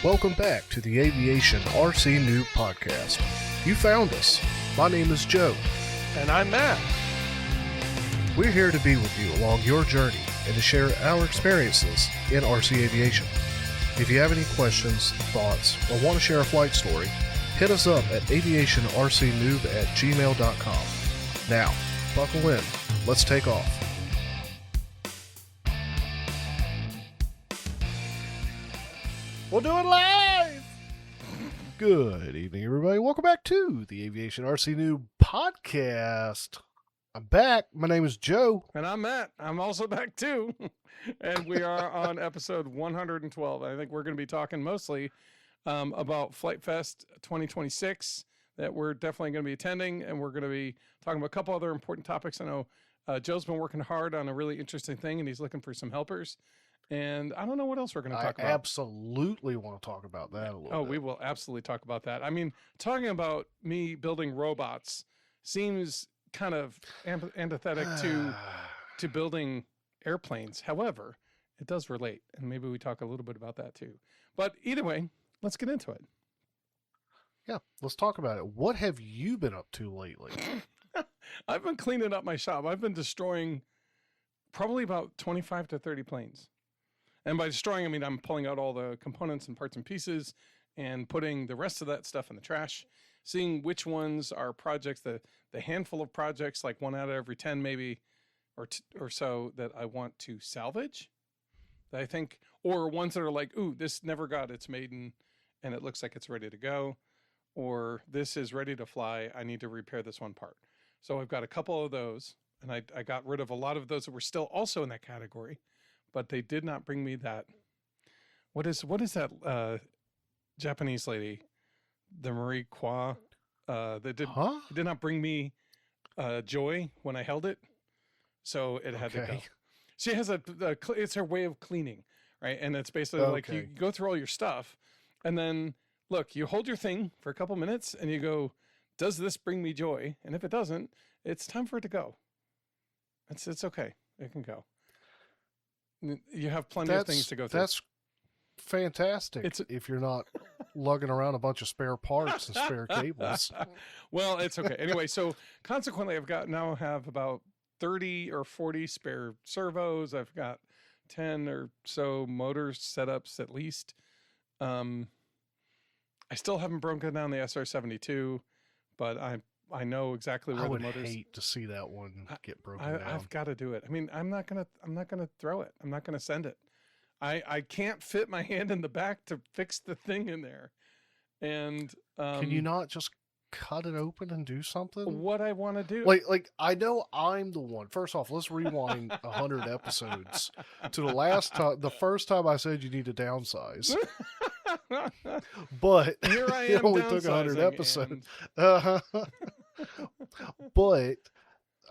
Welcome back to the Aviation podcast. You found us. My name is Joe. And I'm Matt. We're here to be with you along your journey and to share our experiences in RC aviation. If you have any questions, thoughts, or want to share a flight story, hit us up at Aviationrcnoob@gmail.com. Now, buckle in. Let's take off. We'll do it live! Good evening, everybody. Welcome back to the Aviation RC Noob podcast. I'm back. My name is Joe. And I'm Matt. I'm also back too. And we are on episode 112. I think we're going to be talking mostly about FliteFest 2026 that we're definitely going to be attending. And we're going to be talking about a couple other important topics. I know Joe's been working hard on a really interesting thing and he's looking for some helpers. And I don't know what else we're going to talk about. I absolutely want to talk about that a little bit. Oh, we will absolutely talk about that. I mean, talking about me building robots seems kind of antithetic to building airplanes. However, it does relate, and maybe we talk a little bit about that too. But either way, let's get into it. Yeah, let's talk about it. What have you been up to lately? I've been cleaning up my shop. I've been destroying probably about 25 to 30 planes. And by destroying, I mean I'm pulling out all the components and parts and pieces and putting the rest of that stuff in the trash, seeing which ones are projects, the handful of projects, like 1 out of every 10 maybe, or so that I want to salvage, that I think, or ones that are like, ooh, this never got its maiden and it looks like it's ready to go, or this is ready to fly, I need to repair this one part. So I've got a couple of those, and I got rid of a lot of those that were still also in that category. But they did not bring me that. What is that Japanese lady, the Marie Kwa? That did not bring me joy when I held it, so it had to go. She has it's her way of cleaning, right? And it's basically like you go through all your stuff, and then look, you hold your thing for a couple minutes, and you go, "Does this bring me joy?" And if it doesn't, it's time for it to go. It's okay. It can go. You have plenty of things to go through. That's fantastic if you're not lugging around a bunch of spare parts and spare cables. Well, it's okay. Anyway, so consequently, now have about 30 or 40 spare servos. I've got 10 or so motor setups at least. I still haven't broken down the SR-72, but I know exactly where the motors. I would hate to see that one get broken down. I've got to do it. I mean, I'm not gonna throw it. I'm not gonna send it. I can't fit my hand in the back to fix the thing in there. And can you not just cut it open and do something? What I want to do, like I know I'm the one. First off, let's rewind 100 episodes to the first time I said you need to downsize. But here I am. It only took 100 episodes. But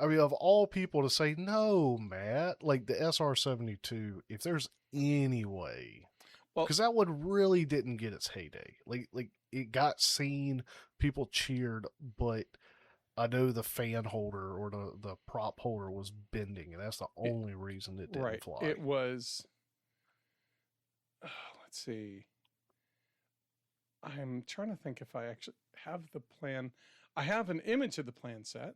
I mean, of all people to say no, Matt, like the SR-72, if there's any way, because that one really didn't get its heyday. Like it got seen, people cheered, but I know the fan holder or the prop holder was bending, and that's the only reason it didn't fly. It was. Let's see. I'm trying to think if I actually have the plan. I have an image of the plan set.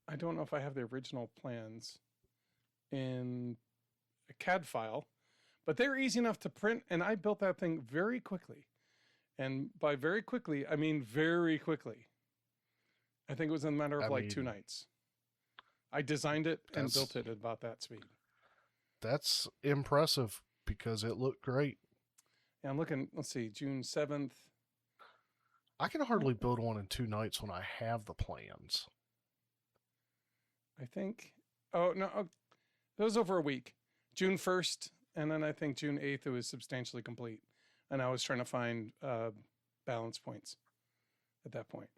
I don't know if I have the original plans in a CAD file, but they're easy enough to print, and I built that thing very quickly. And by very quickly, I mean very quickly. I think it was in a matter of 2 nights. I designed it and built it at about that speed. That's impressive because it looked great. Yeah, I'm looking, let's see, June 7th. I can hardly build one in 2 nights when I have the plans. I think, it was over a week. June 1st, and then I think June 8th it was substantially complete. And I was trying to find balance points at that point.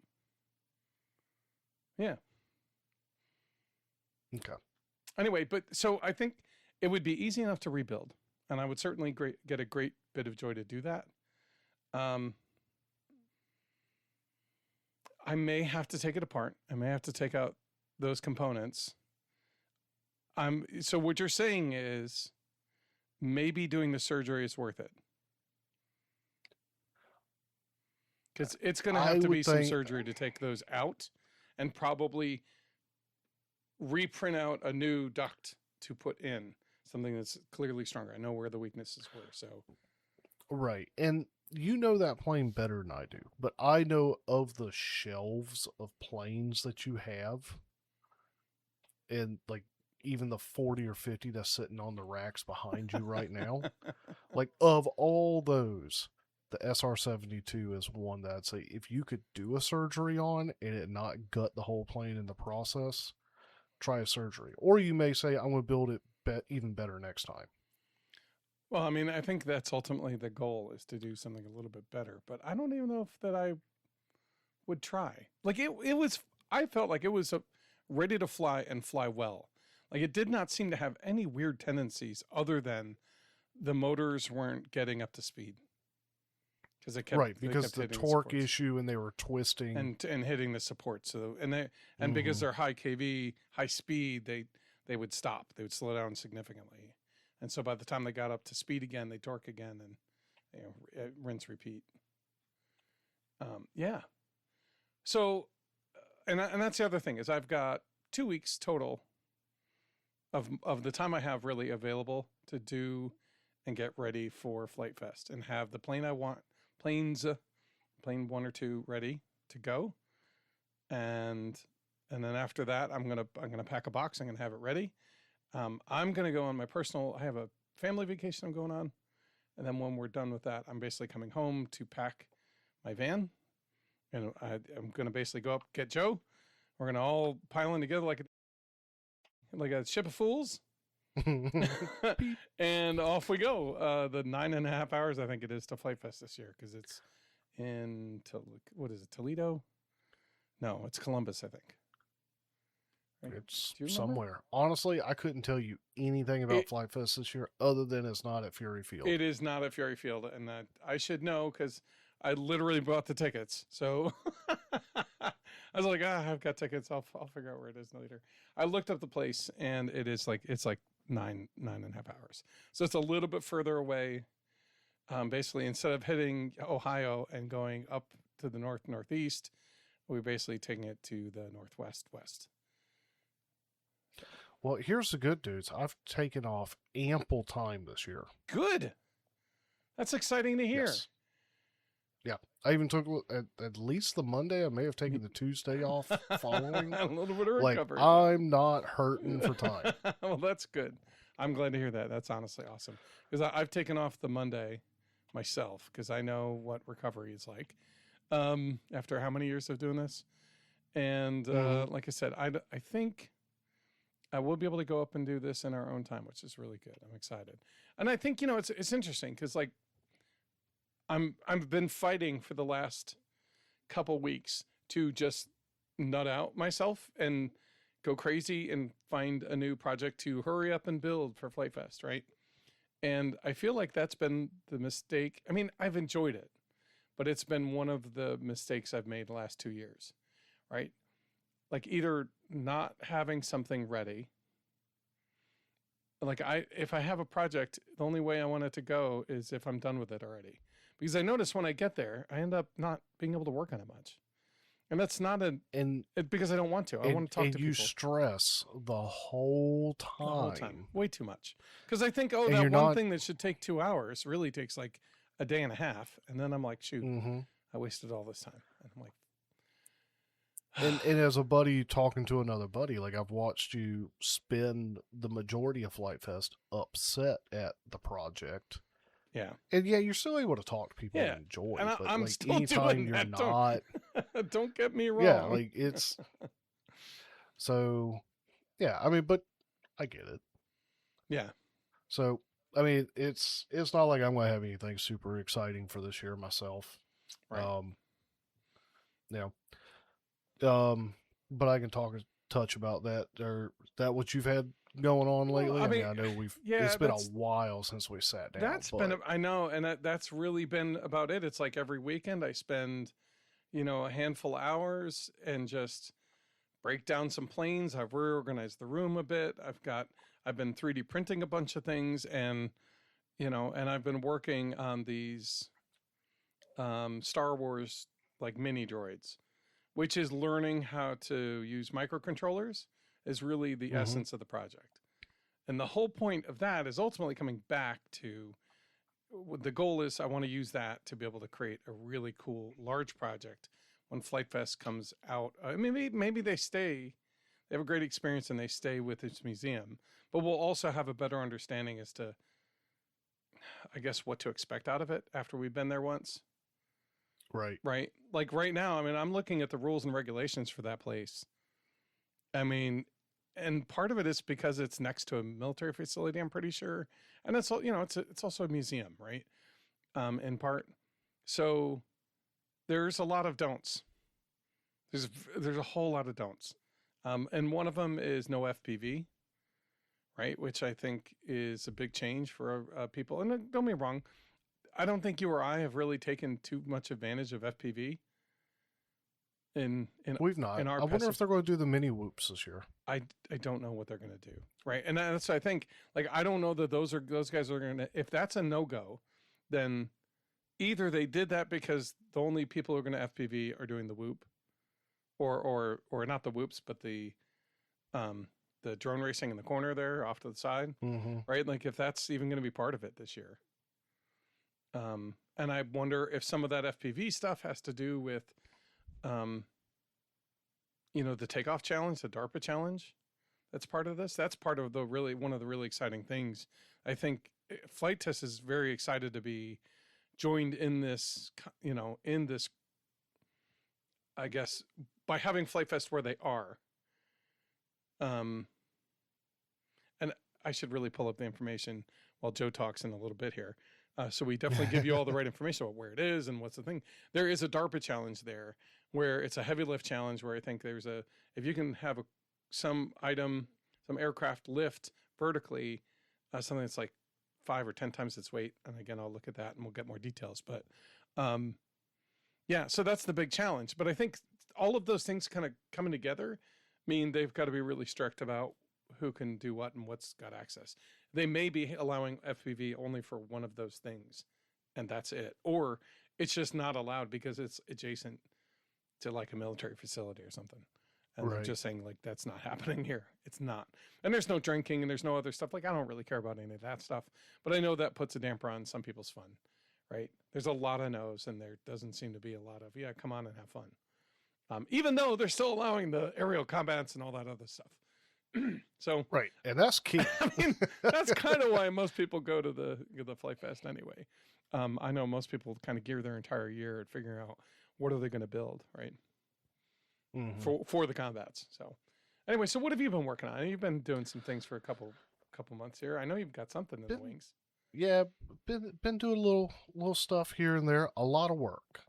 Yeah. Okay. Anyway, but so I think it would be easy enough to rebuild, and I would certainly get a great bit of joy to do that. I may have to take it apart. I may have to take out those components. So what you're saying is maybe doing the surgery is worth it. Because it's going to have to be some surgery to take those out and probably reprint out a new duct to put in, something that's clearly stronger. I know where the weaknesses were, so. Right. And you know that plane better than I do, but I know of the shelves of planes that you have, and like even the 40 or 50 that's sitting on the racks behind you right now. Like, of all those, the SR-72 is one that I'd say if you could do a surgery on and it not gut the whole plane in the process, try a surgery. Or you may say, I'm going to build it even better next time. Well, I mean, I think that's ultimately the goal, is to do something a little bit better. But I don't even know if that I would try. Like, it was, I felt like it was ready to fly and fly well. Like, it did not seem to have any weird tendencies other than the motors weren't getting up to speed. Because the torque issue, and they were twisting and hitting the support. So because they're high kV, high speed, they would stop. They would slow down significantly. And so by the time they got up to speed again, they torque again, and rinse, repeat. Yeah. So, and that's the other thing, is I've got 2 weeks total of the time I have really available to do and get ready for FliteFest and have the plane I want. Plane 1 or 2 ready to go, and then after that, I'm gonna pack a box. I'm gonna have it ready. I'm gonna go on my personal. I have a family vacation I'm going on, and then when we're done with that, I'm basically coming home to pack my van, and I'm gonna basically go up, get Joe. We're gonna all pile in together like a ship of fools. And off we go. The 9.5 hours I think it is to FliteFest this year, because it's in what is it, Toledo? No, it's Columbus, I think. Right? It's somewhere. Honestly, I couldn't tell you anything about FliteFest this year other than it's not at Fury Field. It is not at Fury Field, and that I should know because I literally bought the tickets. So I was like, I've got tickets. I'll figure out where it is later. I looked up the place, and it's like 9.5 hours. So it's a little bit further away. Basically, instead of hitting Ohio and going up to the northeast, we're basically taking it to the west. Well, here's the good news. I've taken off ample time this year. Good. That's exciting to hear. Yes. Yeah. I even took at least the Monday. I may have taken the Tuesday off following. A little bit of recovery. I'm not hurting for time. Well, that's good. I'm glad to hear that. That's honestly awesome. Because I've taken off the Monday myself, because I know what recovery is like after how many years of doing this. And like I said, I think I will be able to go up and do this in our own time, which is really good. I'm excited. And I think, it's interesting because, like, I've been fighting for the last couple weeks to just nut out myself and go crazy and find a new project to hurry up and build for FliteFest, right? And I feel like that's been the mistake. I mean, I've enjoyed it, but it's been one of the mistakes I've made the last 2 years, right? Like, either not having something ready. Like, if I have a project, the only way I want it to go is if I'm done with it already. Because I notice when I get there, I end up not being able to work on it much. And that's not because I don't want to. I want to talk to people. And you stress the whole time. The whole time. Way too much. Because I think, that one thing that should take 2 hours really takes like a day and a half. And then I'm like, shoot, I wasted all this time. And I'm like, and as a buddy talking to another buddy, like, I've watched you spend the majority of FliteFest upset at the project. Yeah. And you're still able to talk to people and enjoy. And but I'm like, still anytime doing you're that. not, don't get me wrong. Yeah, like, it's so. Yeah, I mean, but I get it. Yeah. So I mean, it's not like I'm gonna have anything super exciting for this year myself. Right. But I can touch about that. Or that what you've had going on lately? I know it's been a while since we sat down. I know, and that's really been about it. It's like every weekend I spend, a handful of hours and just break down some planes. I've reorganized the room a bit. I've been 3D printing a bunch of things, and and I've been working on these Star Wars like mini droids, which is learning how to use microcontrollers is really the Mm-hmm. essence of the project. And the whole point of that is ultimately coming back to the goal is I want to use that to be able to create a really cool large project when FliteFest comes out. Maybe they have a great experience and they stay with its museum, but we'll also have a better understanding as to, I guess, what to expect out of it after we've been there once. Right. Right. Like right now, I'm looking at the rules and regulations for that place. I mean, and part of it is because it's next to a military facility, I'm pretty sure. And it's, it's also a museum, right? In part. So there's a lot of don'ts. There's a whole lot of don'ts. And one of them is no FPV, right? Which I think is a big change for people. And don't get me wrong, I don't think you or I have really taken too much advantage of FPV. We've not. In our I wonder if they're going to do the mini whoops this year. I don't know what they're going to do, right? And that's, I think, like, I don't know that those guys are going to. If that's a no go, then either they did that because the only people who are going to FPV are doing the whoop, or not the whoops, but the drone racing in the corner there off to the side, right? Like if that's even going to be part of it this year. And I wonder if some of that FPV stuff has to do with, the takeoff challenge, the DARPA challenge. That's part of this. That's part of one of the really exciting things. I think FliteTest is very excited to be joined in this, I guess, by having FliteFest where they are. And I should really pull up the information while Joe talks in a little bit here. So we definitely give you all the right information about where it is and what's the thing. There is a DARPA challenge there where it's a heavy lift challenge where I think if you can have some aircraft lift vertically, something that's like 5 or 10 times its weight. And again, I'll look at that and we'll get more details. But so that's the big challenge. But I think all of those things kind of coming together mean they've got to be really strict about who can do what and what's got access. They may be allowing FPV only for one of those things, and that's it. Or it's just not allowed because it's adjacent to like a military facility or something. And they're just saying, like, that's not happening here. It's not. And there's no drinking and there's no other stuff. Like, I don't really care about any of that stuff. But I know that puts a damper on some people's fun, right? There's a lot of no's, and there doesn't seem to be a lot of, yeah, come on and have fun. Even though they're still allowing the aerial combats and all that other stuff. So right, and that's key. I mean, that's kind of why most people go to the FliteFest anyway. I know most people kind of gear their entire year at figuring out what are they going to build, right? For the combats. So anyway, so what have you been working on? You've been doing some things for a couple months here. I know you've got something in the wings. Yeah, been doing a little stuff here and there. A lot of work.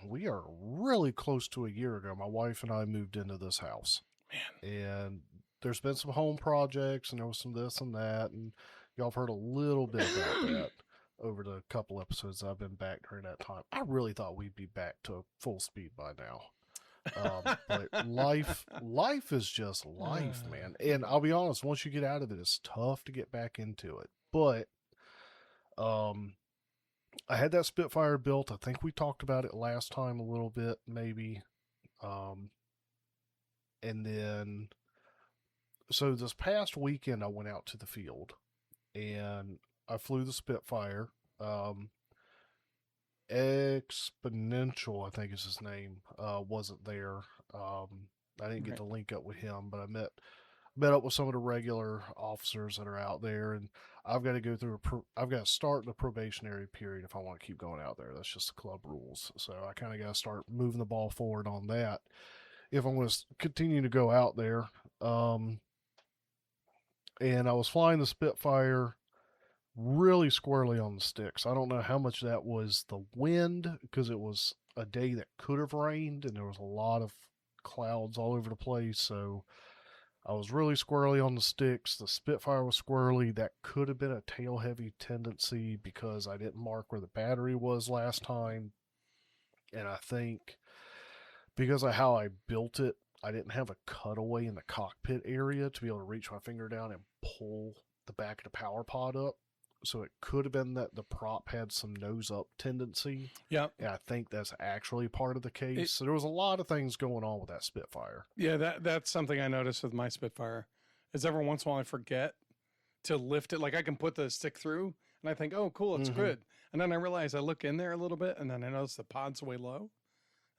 We are really close to a year ago. My wife and I moved into this house. Man. And there's been some home projects, and there was some this and that, and y'all have heard a little bit about that over the couple episodes I've been back during that time. I really thought we'd be back to full speed by now. But life is just life, man. And I'll be honest, once you get out of it, it's tough to get back into it. But I had that Spitfire built. I think we talked about it last time a little bit, maybe. And then, so this past weekend, I went out to the field and I flew the Spitfire. Exponential, I think is his name, wasn't there. I didn't get to link up with him, but I met up with some of the regular officers that are out there, and I've got to go through I've got to start the probationary period if I want to keep going out there. That's just the club rules. So I kind of got to start moving the ball forward on that if I'm going to continue to go out there. And I was flying the Spitfire really squarely on the sticks. I don't know how much that was the wind, because it was a day that could have rained and there was a lot of clouds all over the place. So I was really squirrely on the sticks. The Spitfire was squirrely. That could have been a tail heavy tendency because I didn't mark where the battery was last time. And I think because of how I built it, I didn't have a cutaway in the cockpit area to be able to reach my finger down and pull the back of the power pod up. So it could have been that the prop had some nose up tendency. Yeah. And I think that's actually part of the case. So there was a lot of things going on with that Spitfire. Yeah, that's something I noticed with my Spitfire. Is every once in a while I forget to lift it. Like I can put the stick through and I think, oh, cool, it's good. And then I realize I look in there a little bit and then I notice the pod's way low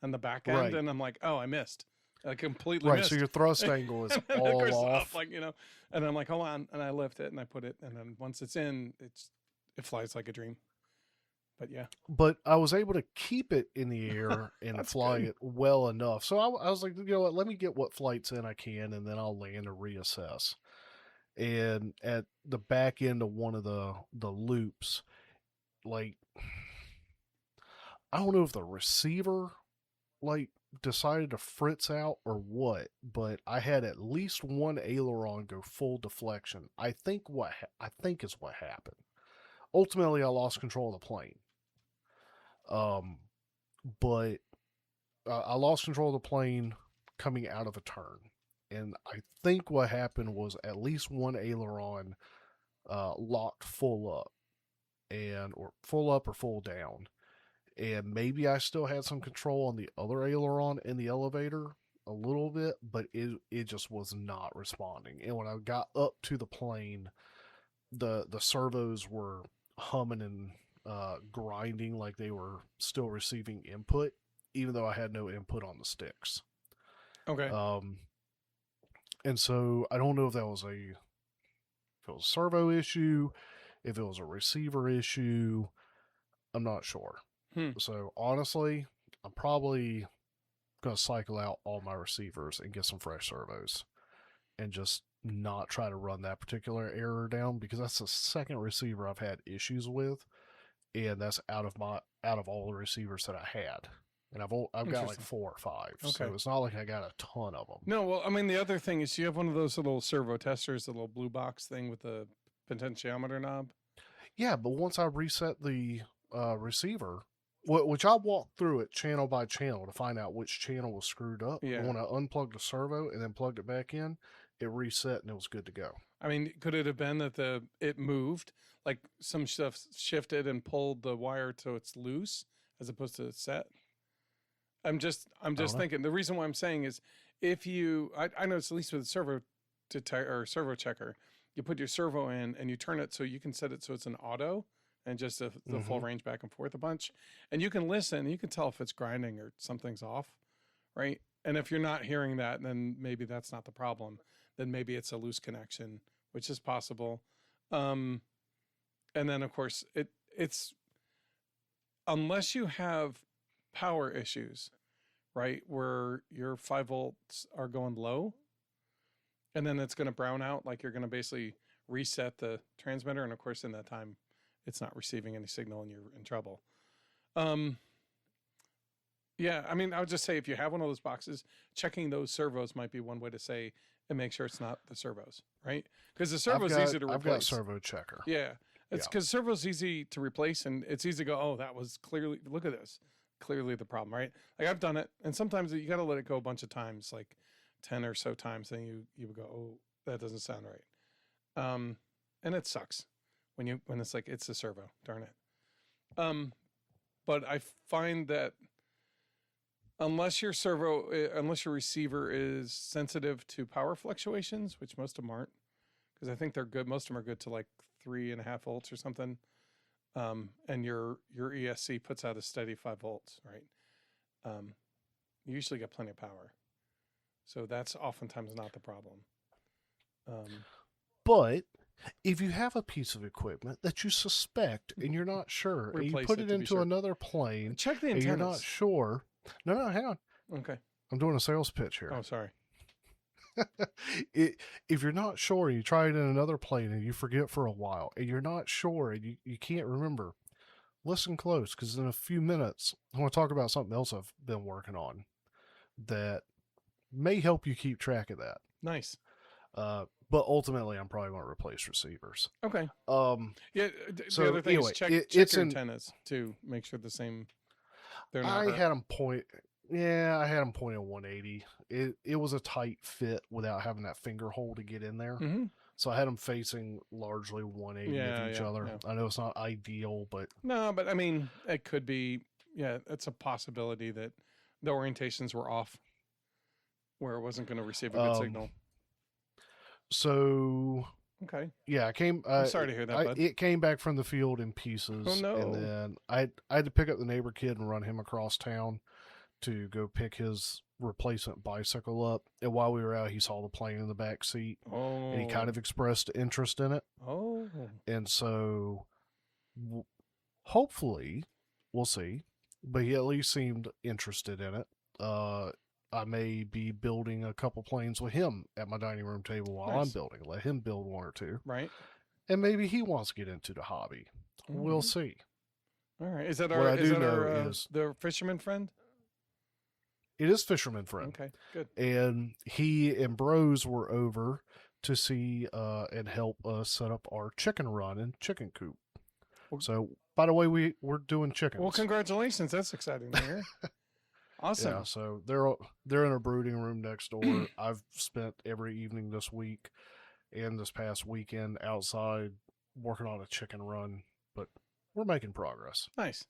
on the back end. And I'm like, oh, I missed. I completely missed. So your thrust angle is all off. Like, you know, and I'm like, hold on. And I lift it and I put it. And then once it's in, it flies like a dream. But yeah. But I was able to keep it in the air and fly it well enough. So I was like, you know what, let me get what flights in I can, and then I'll land and reassess. And at the back end of one of the loops, like, I don't know if the receiver, like, decided to fritz out or what, but I had at least one aileron go full deflection. I think is what happened. Ultimately, I lost control of the plane. But I lost control of the plane coming out of a turn, and I think what happened was at least one aileron locked full up, or full down. And maybe I still had some control on the other aileron in the elevator a little bit, but it just was not responding. And when I got up to the plane, the servos were humming and grinding like they were still receiving input, even though I had no input on the sticks. Okay. And so I don't know if it was a servo issue, if it was a receiver issue. I'm not sure. So honestly, I'm probably going to cycle out all my receivers and get some fresh servos and just not try to run that particular error down, because that's the second receiver I've had issues with, and that's out of all the receivers that I had. And I've got like 4 or 5. Okay. So it's not like I got a ton of them. No, well, I mean, the other thing is you have one of those little servo testers, the little blue box thing with the potentiometer knob. Yeah, but once I reset the receiver, which I walked through it channel by channel to find out which channel was screwed up. Yeah. When I unplugged the servo and then plugged it back in, it reset and it was good to go. I mean, could it have been that it moved, like some stuff shifted and pulled the wire so it's loose as opposed to set? I'm just thinking. The reason why I'm saying is if I know it's at least with a servo checker, you put your servo in and you turn it so you can set it so it's an auto and just the full range back and forth a bunch. And you can listen, you can tell if it's grinding or something's off, right? And if you're not hearing that, then maybe that's not the problem. Then maybe it's a loose connection, which is possible. And then, of course, it's unless you have power issues, right, where your 5 volts are going low, and then it's going to brown out, like you're going to basically reset the transmitter. And, of course, in that time, it's not receiving any signal and you're in trouble. Yeah, I mean, I would just say if you have one of those boxes, checking those servos might be one way to say and make sure it's not the servos, right? Because the servo's easy to replace. I've got servo checker. Yeah, it's because servo's easy to replace, and it's easy to go, oh, that was clearly, look at this, clearly the problem, right? Like I've done it, and sometimes you got to let it go a bunch of times, like 10 or so times, then you would go, oh, that doesn't sound right. And it sucks when it's like, it's the servo, darn it. But I find that unless your receiver is sensitive to power fluctuations, which most of them aren't, because I think they're good. Most of them are good to like 3.5 volts or something. And your ESC puts out a steady 5 volts, right? You usually get plenty of power. So that's oftentimes not the problem. But if you have a piece of equipment that you suspect and you're not sure, and you put it into another plane, check the antennas. And you're not sure. No, hang on. Okay. I'm doing a sales pitch here. Oh, sorry. If you're not sure, you try it in another plane and you forget for a while, and you're not sure and you can't remember, listen close, because in a few minutes, I want to talk about something else I've been working on that may help you keep track of that. Nice. But ultimately, I'm probably going to replace receivers. Okay. Yeah. So the other thing anyway, is check your antennas to make sure the same. I had them Yeah, I had him pointing 180. It was a tight fit without having that finger hole to get in there. Mm-hmm. So I had them facing largely 180 of Yeah, each yeah, other. yeah. I know it's not ideal, but No, but I mean, it could be. Yeah, it's a possibility that the orientations were off, where it wasn't going to receive a good um, signal. so Okay. yeah, I came. I'm sorry to hear that, bud. It came back from the field in Oh pieces, and no. then I had to pick up the neighbor kid and run him across town to go pick his replacement bicycle up. And while we were out, he saw the plane in the back seat, and he kind Oh. of expressed interest in it. Oh. And so, hopefully, we'll see. But he at least seemed interested in it. I may be building a couple planes with him at my dining room table while I'm Nice. building. Let him build one or two. Right. And maybe he wants to get into the hobby. We'll see. All right. Is that What our? I Is do that know our is the fisherman friend? it is Fisherman Friend. Okay. Good. And he and Bros were over to see and help us set up our chicken run and chicken coop. Well, So, by the way, we're doing chickens. well, congratulations. That's exciting to hear. Awesome. Yeah, so they're in a brooding room next door. I've spent every evening this week and this past weekend outside working on a chicken run, but we're making progress. Nice.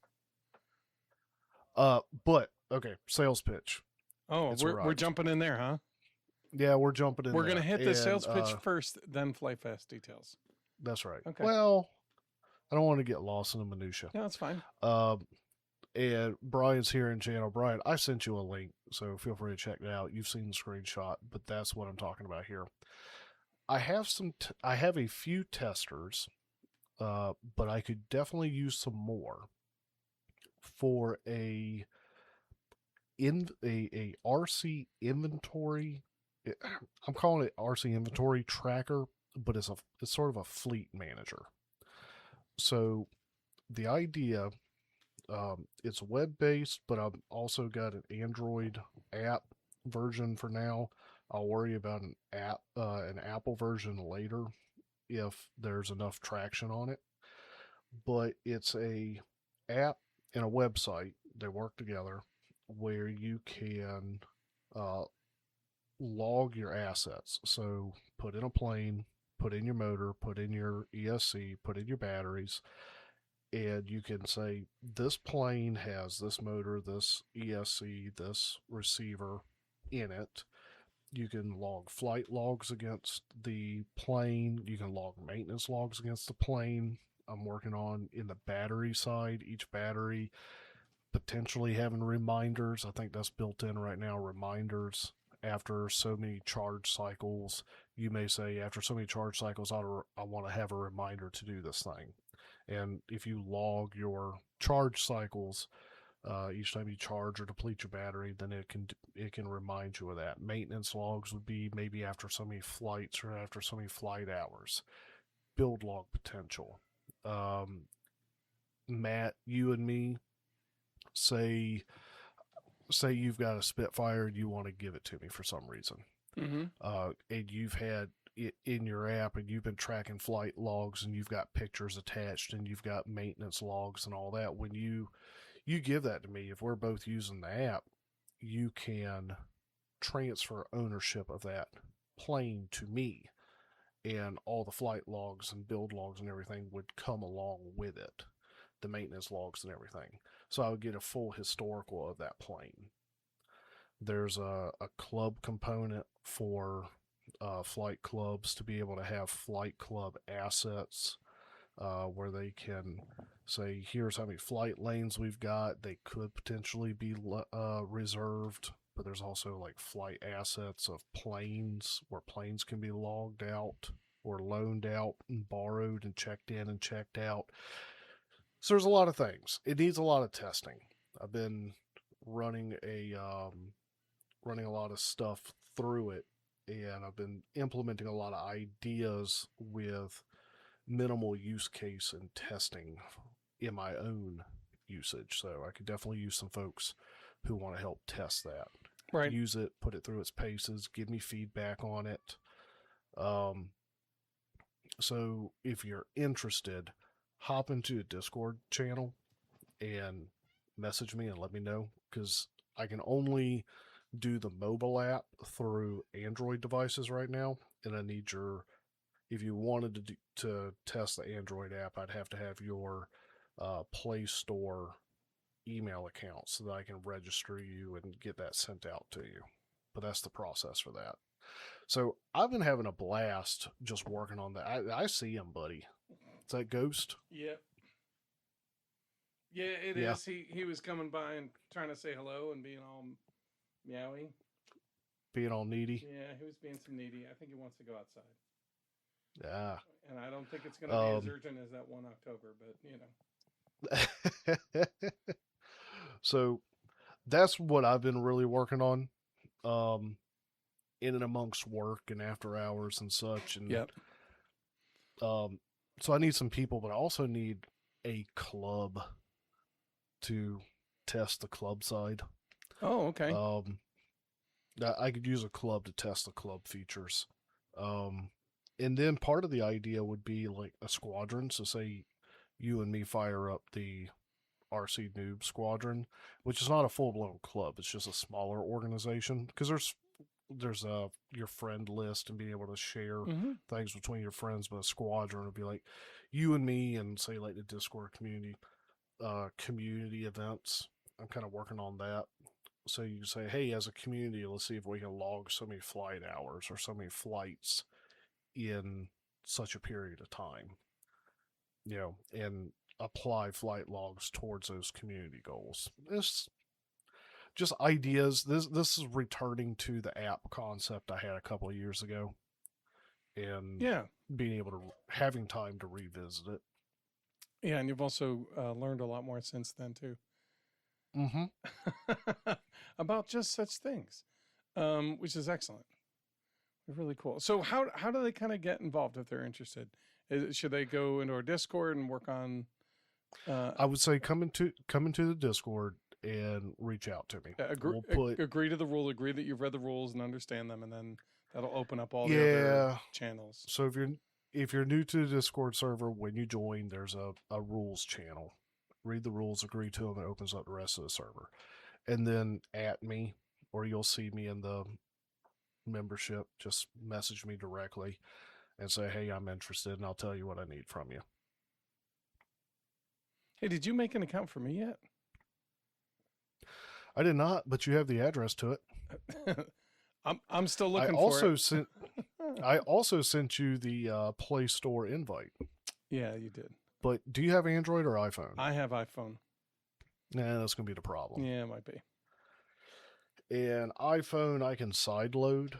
But okay, sales pitch. Oh, we're jumping in there, huh? Yeah, we're jumping in. We're gonna hit the sales pitch uh, first, then FliteFest details. That's right. Okay. Well, I don't want to get lost in the minutia. Yeah, that's fine. And Brian's here in channel. Brian, I sent you a link, so feel free to check it out. You've seen the screenshot, but that's what I'm talking about here. I have I have a few testers, but I could definitely use some more for a RC inventory. I'm calling it RC inventory tracker, but it's sort of a fleet manager. So the idea, it's web based, but I've also got an Android app version for now. I'll worry about an Apple version later if there's enough traction on it. But it's a app and a website. They work together where you can log your assets. So put in a plane, put in your motor, put in your ESC, put in your batteries, and you can say this plane has this motor, this ESC, this receiver in it. You can log flight logs against the plane. You can log maintenance logs against the plane. I'm working on in the battery side, each battery potentially having reminders. I think that's built in right now, reminders after so many charge cycles. You may say after so many charge cycles, I want to have a reminder to do this thing. And if you log your charge cycles each time you charge or deplete your battery, then it can remind you of that. Maintenance logs would be maybe after so many flights or after so many flight hours. Build log potential. Matt, you and me, say you've got a Spitfire and you want to give it to me for some reason, and you've had it in your app and you've been tracking flight logs and you've got pictures attached and you've got maintenance logs and all that. When you give that to me, if we're both using the app, you can transfer ownership of that plane to me, and all the flight logs and build logs and everything would come along with it, the maintenance logs and everything. So I would get a full historical of that plane. There's a club component for flight clubs to be able to have flight club assets, where they can say, here's how many flight lanes we've got. They could potentially be reserved, but there's also like flight assets of planes where planes can be logged out or loaned out and borrowed and checked in and checked out. So there's a lot of things. It needs a lot of testing. I've been running running a lot of stuff through it, and I've been implementing a lot of ideas with minimal use case and testing in my own usage. So I could definitely use some folks who want to help test that. Right. Use it, put it through its paces, give me feedback on it. So if you're interested, hop into a Discord channel and message me and let me know, because I can only do the mobile app through Android devices right now, and I need your. If you wanted to test the Android app, I'd have to have your Play Store email account so that I can register you and get that sent out to you. But that's the process for that. So I've been having a blast just working on that. I see him, buddy. Is that Ghost? Yeah. Yeah, it Yeah. is. He was coming by and trying to say hello and being all meowy. Being all needy. Yeah, he was being some needy. I think he wants to go outside. Yeah. And I don't think it's going to be as urgent as that 1 October, but So that's what I've been really working on, in and amongst work and after hours and such. And yep. So I need some people, but I also need a club to test the club side. Oh, okay. I could use a club to test the club features. And then part of the idea would be like a squadron. So say you and me fire up the RC Noob Squadron, which is not a full blown club. It's just a smaller organization because there's your friend list and being able to share things between your friends. But a squadron would be like you and me and say like the Discord community events. I'm kind of working on that. So you say, hey, as a community, let's see if we can log so many flight hours or so many flights in such a period of time, and apply flight logs towards those community goals. It's just ideas. This is returning to the app concept I had a couple of years ago, and being able to having time to revisit it. Yeah, and you've also learned a lot more since then too. About just such things, which is excellent. Really cool. So how do they kind of get involved if they're interested? Should they go into our Discord and work on? I would say come into the Discord and reach out to me. Agree to the rule. Agree that you've read the rules and understand them, and then that'll open up all the other channels. So if you're new to the Discord server, when you join, there's a rules channel. Read the rules, agree to them, and it opens up the rest of the server. And then at me, or you'll see me in the membership. Just message me directly and say, hey, I'm interested, and I'll tell you what I need from you. Hey, did you make an account for me yet? I did not, but you have the address to it. I'm still looking for it. I also sent you the Play Store invite. Yeah, you did. But do you have Android or iPhone? I have iPhone. Nah, that's going to be the problem. Yeah, it might be. And iPhone, I can sideload,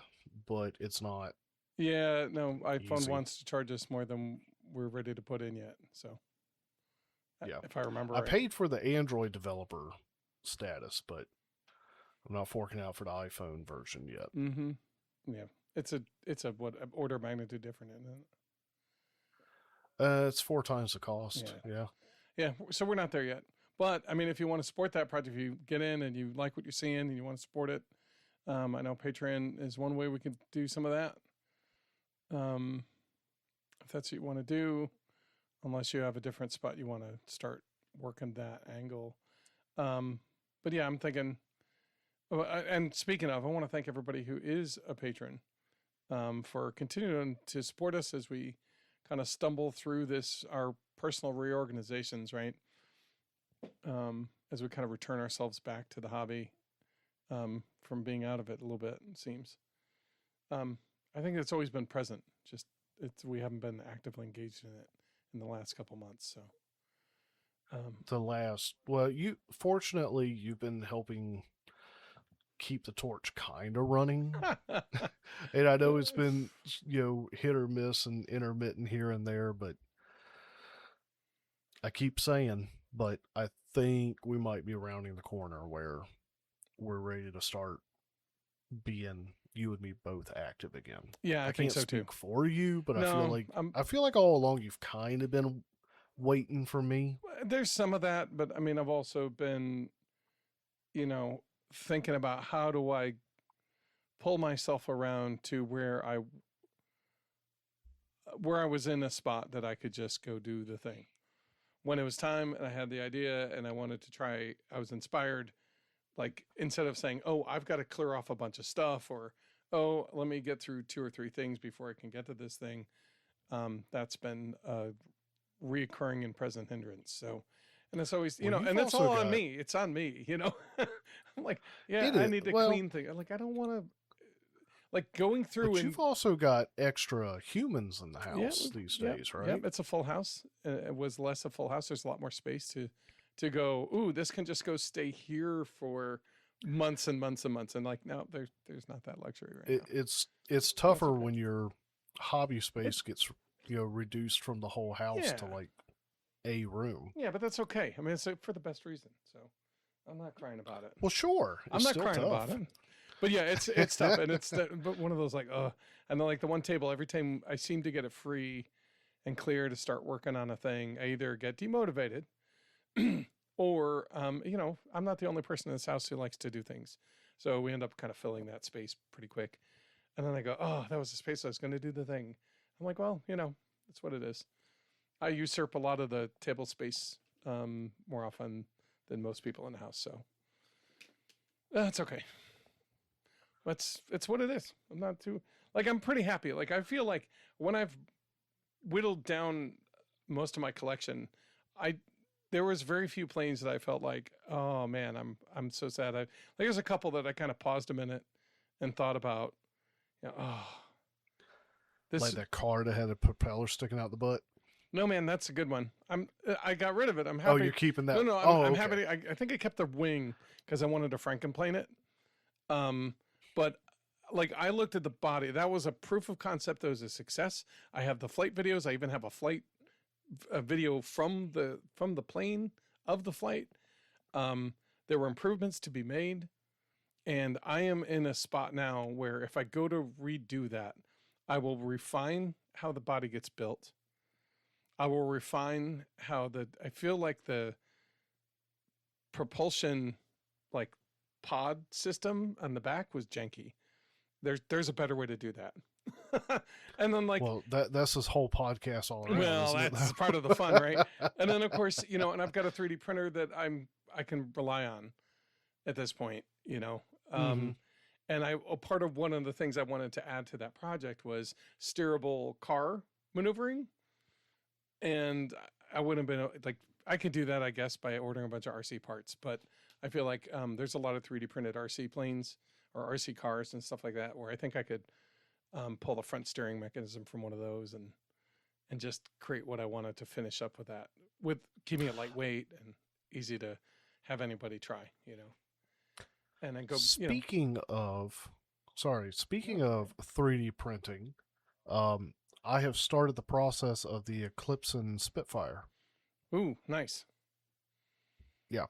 but it's not. Yeah, no, iPhone easy. wants to charge us more than we're ready to put in yet. So, yeah, if I remember, I paid for the Android developer status, but I'm not forking out for the iPhone version yet. Yeah, it's a what order of magnitude different, isn't it? It's 4 times the cost. Yeah. So we're not there yet. But I mean, if you want to support that project, if you get in and you like what you're seeing and you want to support it, I know Patreon is one way we could do some of that. If that's what you want to do, unless you have a different spot you want to start working that angle. But yeah, I'm thinking. And speaking of, I want to thank everybody who is a patron for continuing to support us as we kind of stumble through our personal reorganizations, right? As we kind of return ourselves back to the hobby from being out of it a little bit, it seems. I think it's always been present. Just we haven't been actively engaged in it in the last couple months. So, fortunately, you've been helping keep the torch kind of running. And I know it's been, hit or miss and intermittent here and there, but I keep saying, but I think we might be rounding the corner where we're ready to start being you and me both active again. Yeah, I think can't so speak too. for you, but I feel like all along you've kind of been waiting for me. There's some of that, but I mean, I've also been, thinking about how do I pull myself around to where I was in a spot that I could just go do the thing. When it was time and I had the idea and I wanted to try, I was inspired, Like instead of saying, "Oh, I've got to clear off a bunch of stuff," or "Oh, let me get through 2 or 3 things before I can get to this thing," that's been a reoccurring and present hindrance. So, and it's always, Well, you've and it's also all on got me. It's on me. I'm like, yeah, it I is need to well, clean things. Like, I don't want to like going through but and you've also got extra humans in the yeah, house these yeah, days, yeah. right? It's a full house. It was less a full house. There's a lot more space to go. Ooh, this can just go stay here for months and months and months. And like, no, there's not that luxury right now. It's And that's tougher okay. when your hobby It, space gets reduced from the whole house to yeah, like a room. yeah, but that's okay. I mean, it's for the best reason. So I'm not crying about it. Well, sure, I'm it's not still crying about tough. it. But yeah, it's tough, and but one of those like, and then like the one table, every time I seem to get it free and clear to start working on a thing, I either get demotivated, or I'm not the only person in this house who likes to do things, so we end up kind of filling that space pretty quick, and then I go, oh, that was the space I was going to do the thing. I'm like, well, that's what it is. I usurp a lot of the table space more often than most people in the house, so that's okay. It's what it is. I'm not too like I'm pretty happy. Like I feel like when I've whittled down most of my collection, I there was very few planes that I felt like, oh man, I'm so sad. There's a couple that I kind of paused a minute and thought about, oh, Like this that car that had a propeller sticking out the butt. no man, that's a good one. I got rid of it. I'm Oh, happy. you're keeping No, that. no, Oh, I'm okay. happy. I think I kept the wing because I wanted to Frankenplane it. Um, but like I looked at the body, that was a proof of concept that was a success. I have the flight videos. I even have a video from the plane of the flight. There were improvements to be made, and I am in a spot now where if I go to redo that, I will refine how the body gets built. I will refine I feel like the propulsion like pod system on the back was janky. There's a better way to do that. And then like, Well, that's this whole podcast all around, well, isn't it? that's part of the fun, right? And then of course, and I've got a 3D printer that I can rely on at this point, Mm-hmm. and a part of one of the things I wanted to add to that project was steerable car maneuvering. And I wouldn't have been like, I could do that, I guess, by ordering a bunch of RC parts, but I feel like there's a lot of 3D printed RC planes or RC cars and stuff like that where I think I could pull the front steering mechanism from one of those and just create what I wanted to finish up with that, with keeping it lightweight and easy to have anybody try, and then go, Speaking of 3D printing, um, I have started the process of the Eclipse and Spitfire. ooh, nice. Yeah.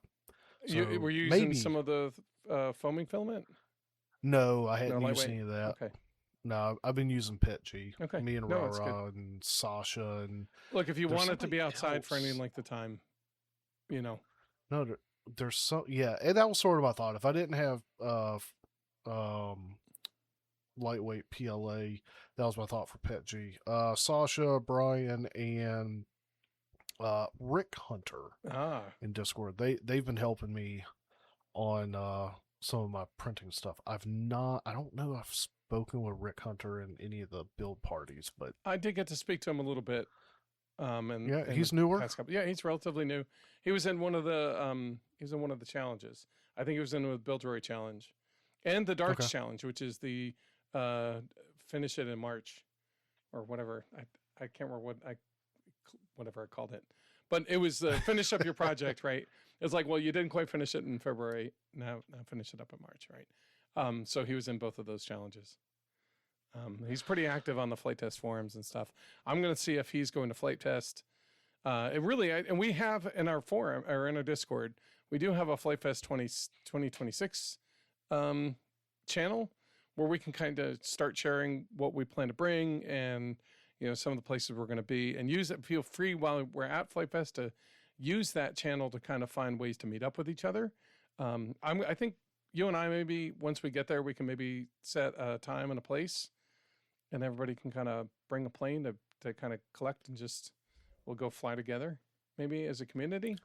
Were So you using some maybe of the foaming filament? no, I No, hadn't used lightweight. any of that. Okay. No, I've been using PetG. Okay. Me and No, that's good. Rara and Sasha and Look, if you there's want it to somebody be outside for any else. length of time, you know. No, there's so yeah, and that was sort of my thought. If I didn't have um lightweight PLA, that was my thought for PetG. Sasha, Brian, and Rick Hunter Ah, in Discord. They've been helping me on some of my printing stuff. I don't know if I've spoken with Rick Hunter in any of the build parties, but I did get to speak to him a little bit. yeah, In the he's newer. past couple, yeah, he's relatively new. He was in one of the challenges. I think he was in with Buildroy Challenge, and the Okay. Darts Challenge, which is the uh, finish it in March, or whatever. I can't remember whatever I called it, but it was finish up your project, right? It's like, well, you didn't quite finish it in February. Now finish it up in March, right? So he was in both of those challenges. He's pretty active on the FliteFest forums and stuff. I'm going to see if he's going to FliteFest. And we have in our forum or in our Discord, we do have a FliteFest 2026 channel where we can kind of start sharing what we plan to bring and some of the places we're going to be, and use it. Feel free while we're at FliteFest to use that channel to kind of find ways to meet up with each other. I think you and I, maybe once we get there, we can maybe set a time and a place, and everybody can kind of bring a plane to kind of collect, and we'll go fly together, maybe as a community.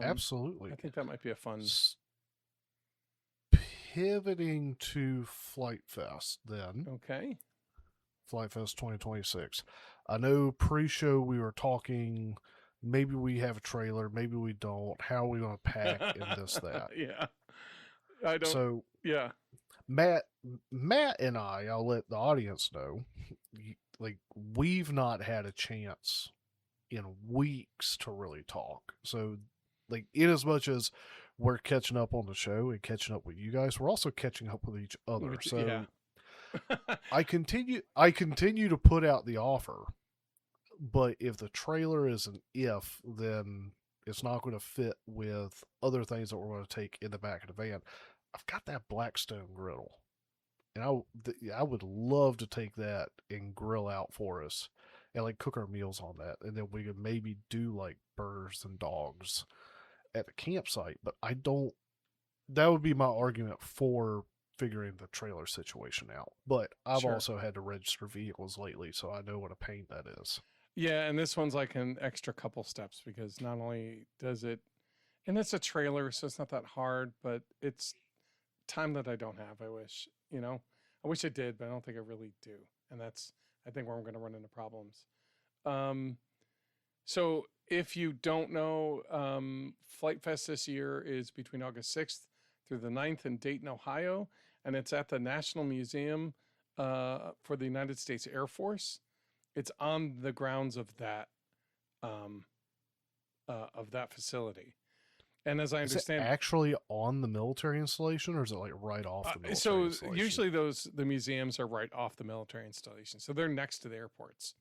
Absolutely. I think that might be a fun pivoting to FliteFest then. Okay. FliteFest 2026. I know pre-show we were talking. Maybe we have a trailer. Maybe we don't. How are we going to pack in this that? Yeah. I don't. So Yeah. Matt, and I'll let the audience know. Like we've not had a chance in weeks to really talk. So, like, in as much as we're catching up on the show and catching up with you guys, we're also catching up with each other. So, yeah. I continue to put out the offer, but if the trailer is an if, then it's not going to fit with other things that we're going to take in the back of the van. I've got that Blackstone griddle, and I would love to take that and grill out for us, and like cook our meals on that, and then we could maybe do like burgers and dogs at the campsite. But I don't. That would be my argument for figuring the trailer situation out. But I've Sure. also had to register vehicles lately, so I know what a pain that is. Yeah, and this one's like an extra couple steps because not only does it, and it's a trailer, so it's not that hard, but it's time that I don't have. I wish, I wish I did, but I don't think I really do. And that's, I think, where I'm going to run into problems. So if you don't know, FliteFest this year is between August 6th through the 9th in Dayton, Ohio, and it's at the National Museum for the United States Air Force. It's on the grounds of that facility. And as I understand, is it actually on the military installation, or is it like right off the military installation? Usually the museums are right off the military installation, so they're next to the airports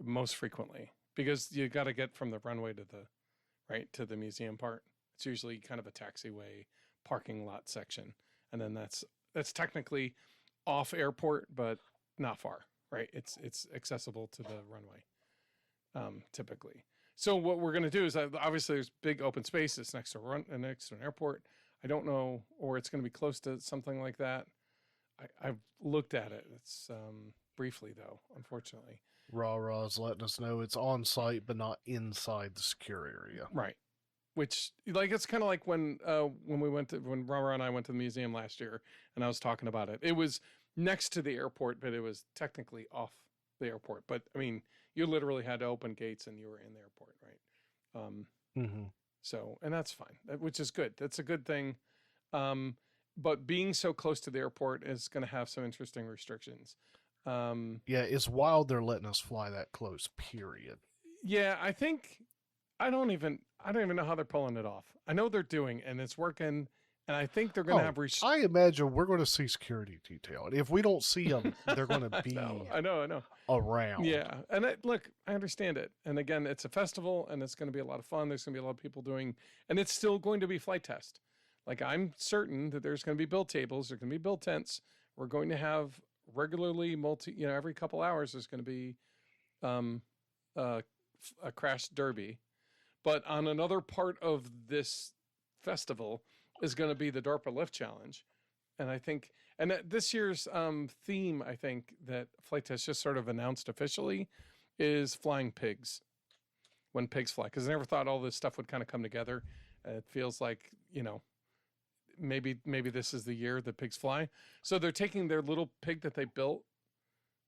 most frequently because you got to get from the runway to the museum part. It's usually kind of a taxiway parking lot section, and then that's technically off airport, but not far. Right, it's accessible to the runway, typically. So what we're going to do is obviously there's big open spaces next to next to an airport. I don't know, or it's going to be close to something like that. I've looked at it. It's briefly though, unfortunately. Rah-Rah's letting us know it's on site, but not inside the secure area. Right. Which, like, it's kind of like when Rah-Rah and I went to the museum last year, and I was talking about it. It was next to the airport, but it was technically off the airport. But I mean, you literally had to open gates and you were in the airport, right? So, and that's fine, which is good. That's a good thing. But being so close to the airport is going to have some interesting restrictions. Yeah, it's wild they're letting us fly that close, period. Yeah, I don't even know how they're pulling it off. I know they're doing, and it's working. And I think they're going to have. I imagine we're going to see security detail, and if we don't see them, they're going to be. I know. Around. Yeah, and look, I understand it. And again, it's a festival, and it's going to be a lot of fun. There's going to be a lot of people doing, and it's still going to be flight test. Like I'm certain that there's going to be build tables. There's going to be build tents. We're going to have regularly every couple hours. There's going to be a crash derby, but on another part of this festival is going to be the DARPA Lift Challenge. And I think, and this year's theme, I think, that FliteTest just sort of announced officially is flying pigs. When pigs fly. Because I never thought all this stuff would kind of come together. It feels like, maybe this is the year that pigs fly. So they're taking their little pig that they built,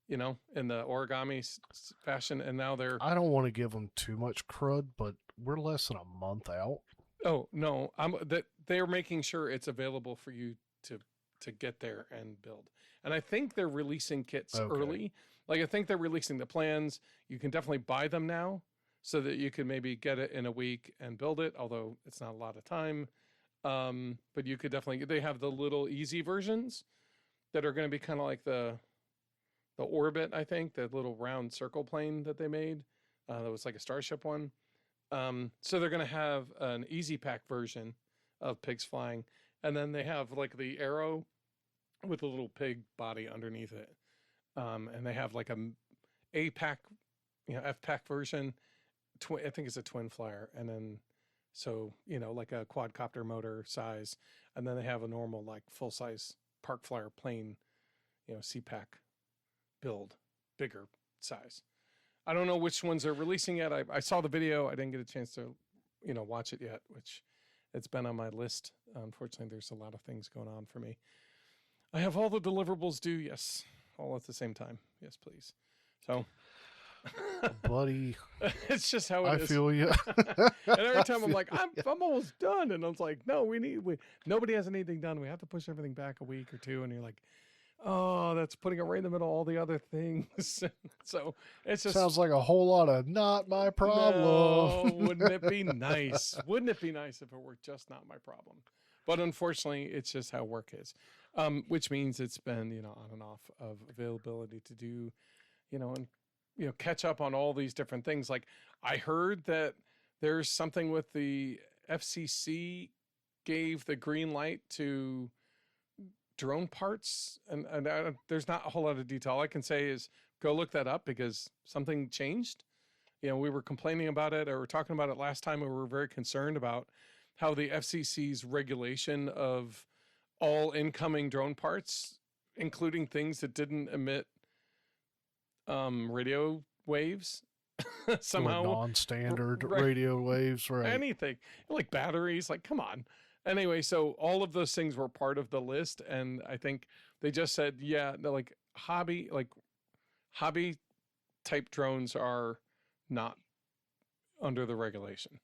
in the origami fashion, and now they're... I don't want to give them too much crud, but we're less than a month out. Oh, no. They're making sure it's available for you to get there and build. And I think they're releasing kits early. Like, I think they're releasing the plans. You can definitely buy them now so that you can maybe get it in a week and build it, although it's not a lot of time. But you could definitely... They have the little easy versions that are going to be kind of like the Orbit, I think, the little round circle plane that they made. That was like a Starship one. So they're going to have an easy pack version of pigs flying. And then they have like the Arrow with a little pig body underneath it. And they have like a pack, F pack version. I think it's a twin flyer. And then, so, like a quadcopter motor size. And then they have a normal, like full size park flyer plane, CPAC build, bigger size. I don't know which ones they're releasing yet. I saw the video. I didn't get a chance to, watch it yet, which it's been on my list. Unfortunately, there's a lot of things going on for me. I have all the deliverables due, yes, all at the same time. Yes, please. So, buddy, it's just how it I is. feel you. And every time I'm like, I'm almost done, and I was like, no, nobody has anything done. We have to push everything back a week or two, and you're like, oh, that's putting it right in the middle of all the other things. So it's just sounds like a whole lot of not my problem. No, wouldn't it be nice? Wouldn't it be nice if it were just not my problem? But unfortunately, it's just how work is, which means it's been on and off of availability to do, and catch up on all these different things. Like I heard that there's something with the FCC gave the green light to drone parts, and there's not a whole lot of detail. All I can say is go look that up because something changed. We were complaining about it, or we were talking about it last time, and we were very concerned about how the FCC's regulation of all incoming drone parts, including things that didn't emit radio waves, somehow non-standard radio waves, right? Anything like batteries, like come on. Anyway, so all of those things were part of the list, and I think they just said, yeah, like hobby type drones are not under the regulation.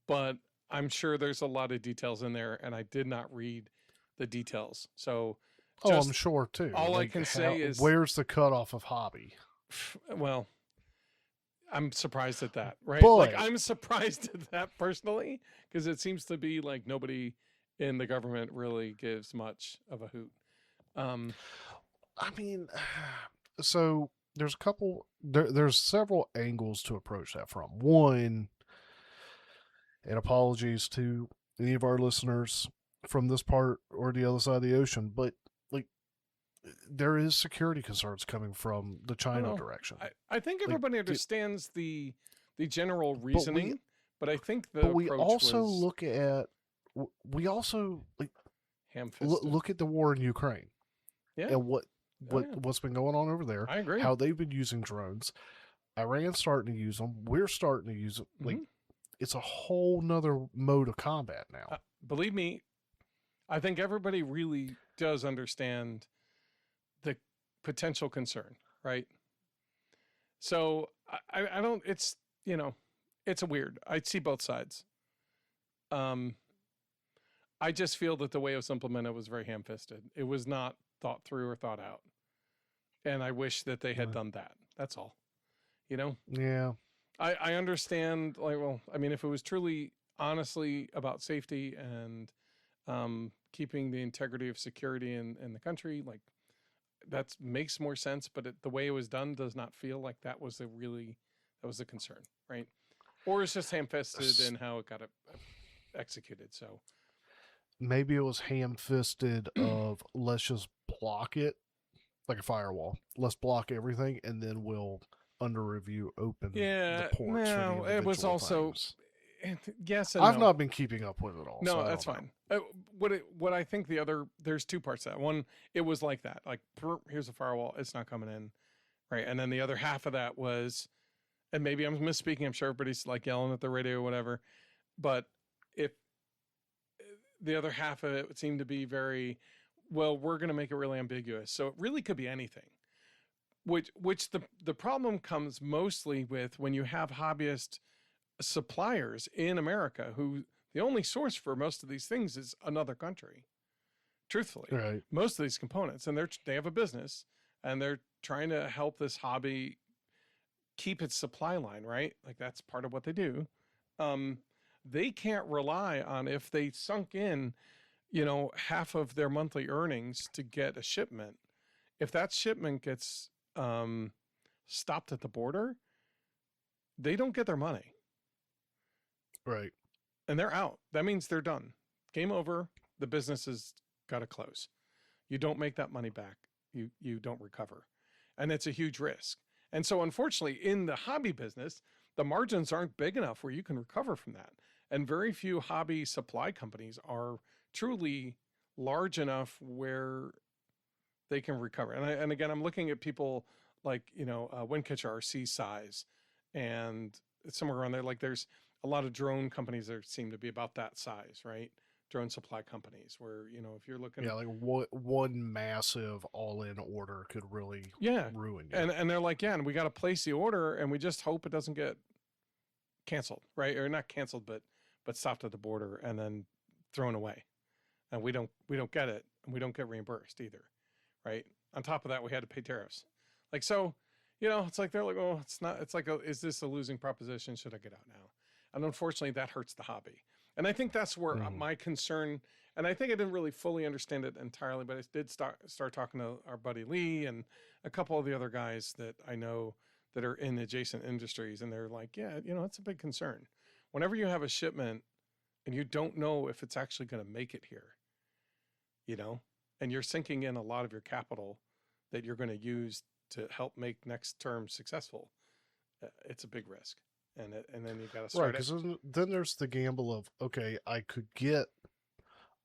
But I'm sure there's a lot of details in there, and I did not read the details. So I'm sure too. All I can say is, where's the cutoff of hobby? Well, I'm surprised at that, right? But, I'm surprised at that personally, because it seems to be like nobody in the government really gives much of a hoot. I mean, so there's a couple, there's several angles to approach that from. One, and apologies to any of our listeners from this part or the other side of the ocean, but there is security concerns coming from the China direction. I think everybody understands the general reasoning, but I think the we also was look at look at the war in Ukraine, and what's been going on over there. I agree. How they've been using drones. Iran's starting to use them. We're starting to use them. Like it's a whole nother mode of combat now. Believe me, I think everybody really does understand the potential concern, right? So I don't, it's, it's a weird, I see both sides. I just feel that the way it was implemented was very ham-fisted. It was not thought through or thought out. And I wish that they had done that. That's all, Yeah. I understand, if it was truly honestly about safety and keeping the integrity of security in the country, like that makes more sense. But the way it was done does not feel like that was a concern, right? Or it's just ham-fisted in how it got executed. So maybe it was ham-fisted of let's just block it like a firewall. Let's block everything, and then we'll under review open the ports. No, it was also yes and I've no. not been keeping up with it all. No, so that's fine. What I think there's two parts to that. One, it was like that, like here's a firewall, it's not coming in, right? And then the other half of that was, and maybe I'm misspeaking, I'm sure everybody's like yelling at the radio or whatever, but if the other half of it seemed to be very, well, we're going to make it really ambiguous. So it really could be anything. Which the problem comes mostly with when you have hobbyist suppliers in America who the only source for most of these things is another country. Truthfully, right. Most of these components, and they have a business and they're trying to help this hobby keep its supply line, right? Like that's part of what they do. They can't rely on, if they sunk in, half of their monthly earnings to get a shipment. If that shipment gets stopped at the border, they don't get their money. Right. And they're out. That means they're done. Game over. The business has got to close. You don't make that money back. You don't recover. And it's a huge risk. And so unfortunately, in the hobby business, the margins aren't big enough where you can recover from that. And very few hobby supply companies are truly large enough where they can recover. And again, I'm looking at people like, Windcatcher RC size, and it's somewhere around there. Like a lot of drone companies there seem to be about that size, right? Drone supply companies, where if you're looking, like one massive all-in order could really ruin you. And they're like, and we got to place the order, and we just hope it doesn't get canceled, right? Or not canceled, but stopped at the border and then thrown away, and we don't get it, and we don't get reimbursed either, right? On top of that, we had to pay tariffs, like so. It's like they're like, oh, it's not. It's like, is this a losing proposition? Should I get out now? And unfortunately, that hurts the hobby. And I think that's where my concern, and I think I didn't really fully understand it entirely, but I did start talking to our buddy Lee and a couple of the other guys that I know that are in adjacent industries. And they're like, yeah, it's a big concern. Whenever you have a shipment and you don't know if it's actually going to make it here, and you're sinking in a lot of your capital that you're going to use to help make next term successful, it's a big risk. And then you got to start right, because then there's the gamble of, okay, I could get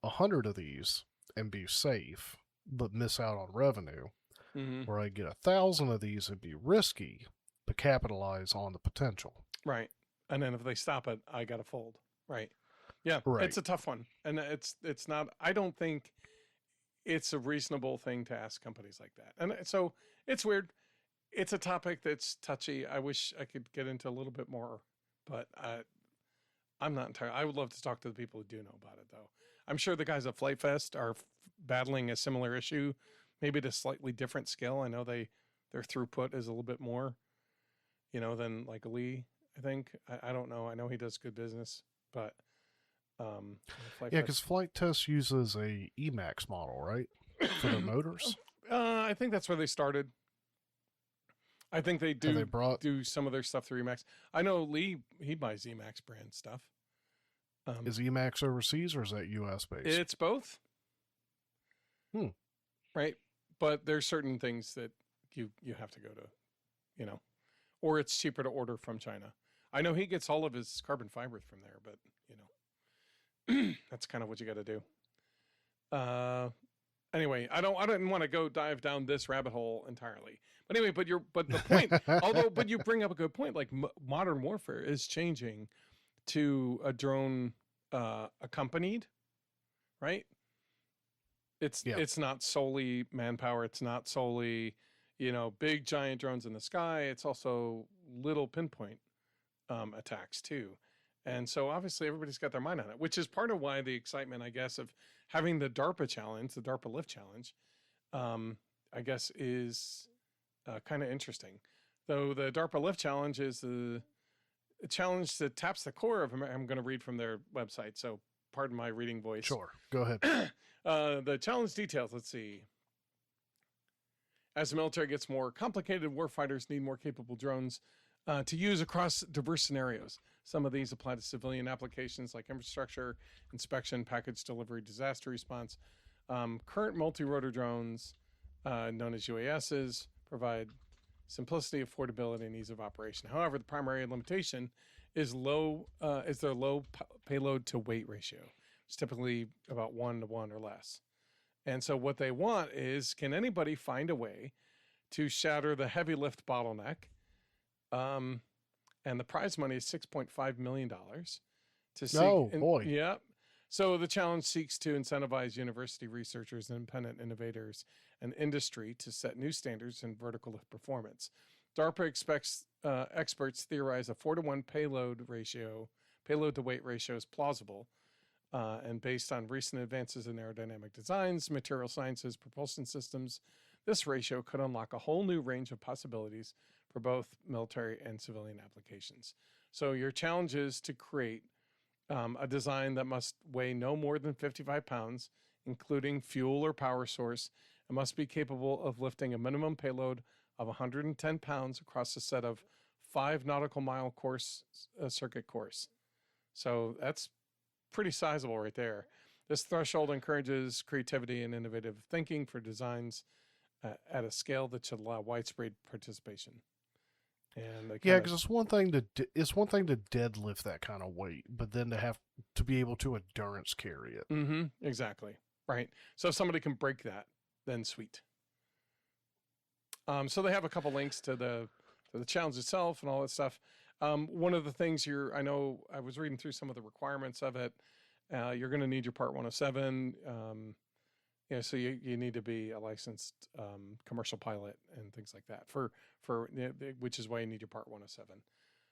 100 of these and be safe, but miss out on revenue, or I get 1,000 of these and be risky, but capitalize on the potential. Right, and then if they stop it, I got to fold. Right, yeah, right. It's a tough one, and it's not. I don't think it's a reasonable thing to ask companies like that, and so it's weird. It's a topic that's touchy. I wish I could get into a little bit more, but I'm not entirely. I would love to talk to the people who do know about it, though. I'm sure the guys at FliteFest are battling a similar issue, maybe at a slightly different scale. I know their throughput is a little bit more, than like Lee. I think I don't know. I know he does good business, but yeah, because FliteTest uses a Emax model, right, for their motors. I think that's where they started. I think they do do some of their stuff through Emacs. I know Lee, he buys Emacs brand stuff. Is Emacs overseas or is that US based? It's both. Right. But there's certain things that you have to go to, or it's cheaper to order from China. I know he gets all of his carbon fiber from there, but that's kind of what you got to do. Anyway, I didn't want to dive down this rabbit hole entirely. But anyway, but the point, but you bring up a good point. Like modern warfare is changing to a drone accompanied, right? It's not solely manpower. It's not solely, big giant drones in the sky. It's also little pinpoint attacks too. And so obviously everybody's got their mind on it, which is part of why the excitement, I guess, of having the DARPA challenge, the DARPA Lift Challenge, I guess is kind of interesting. Though the DARPA Lift Challenge is a challenge that taps the core of, I'm going to read from their website, so pardon my reading voice. Sure, go ahead. The challenge details, let's see. As the military gets more complicated, warfighters need more capable drones to use across diverse scenarios. Some of these apply to civilian applications like infrastructure, inspection, package delivery, disaster response. Current multi-rotor drones, known as UASs, provide simplicity, affordability, and ease of operation. However, the primary limitation is their low payload to weight ratio. It's typically about 1-to-1 or less. And so what they want is, can anybody find a way to shatter the heavy lift bottleneck? And the prize money is $6.5 million. Boy. Yeah. So the challenge seeks to incentivize university researchers, independent innovators, and industry to set new standards in vertical lift performance. DARPA expects experts theorize a 4-to-1 payload to weight ratio is plausible, and based on recent advances in aerodynamic designs, material sciences, propulsion systems, this ratio could unlock a whole new range of possibilities for both military and civilian applications. So your challenge is to create a design that must weigh no more than 55 pounds, including fuel or power source, and must be capable of lifting a minimum payload of 110 pounds across a set of 5 nautical mile circuit course. So that's pretty sizable right there. This threshold encourages creativity and innovative thinking for designs at a scale that should allow widespread participation. And because it's one thing to deadlift that kind of weight, but then to have to be able to endurance carry it. Mm-hmm, exactly. Right. So if somebody can break that, then sweet. So they have a couple links to the challenge itself and all that stuff. One of the things I know I was reading through some of the requirements of it. You're going to need your Part 107. So you need to be a licensed commercial pilot and things like that which is why you need your Part 107.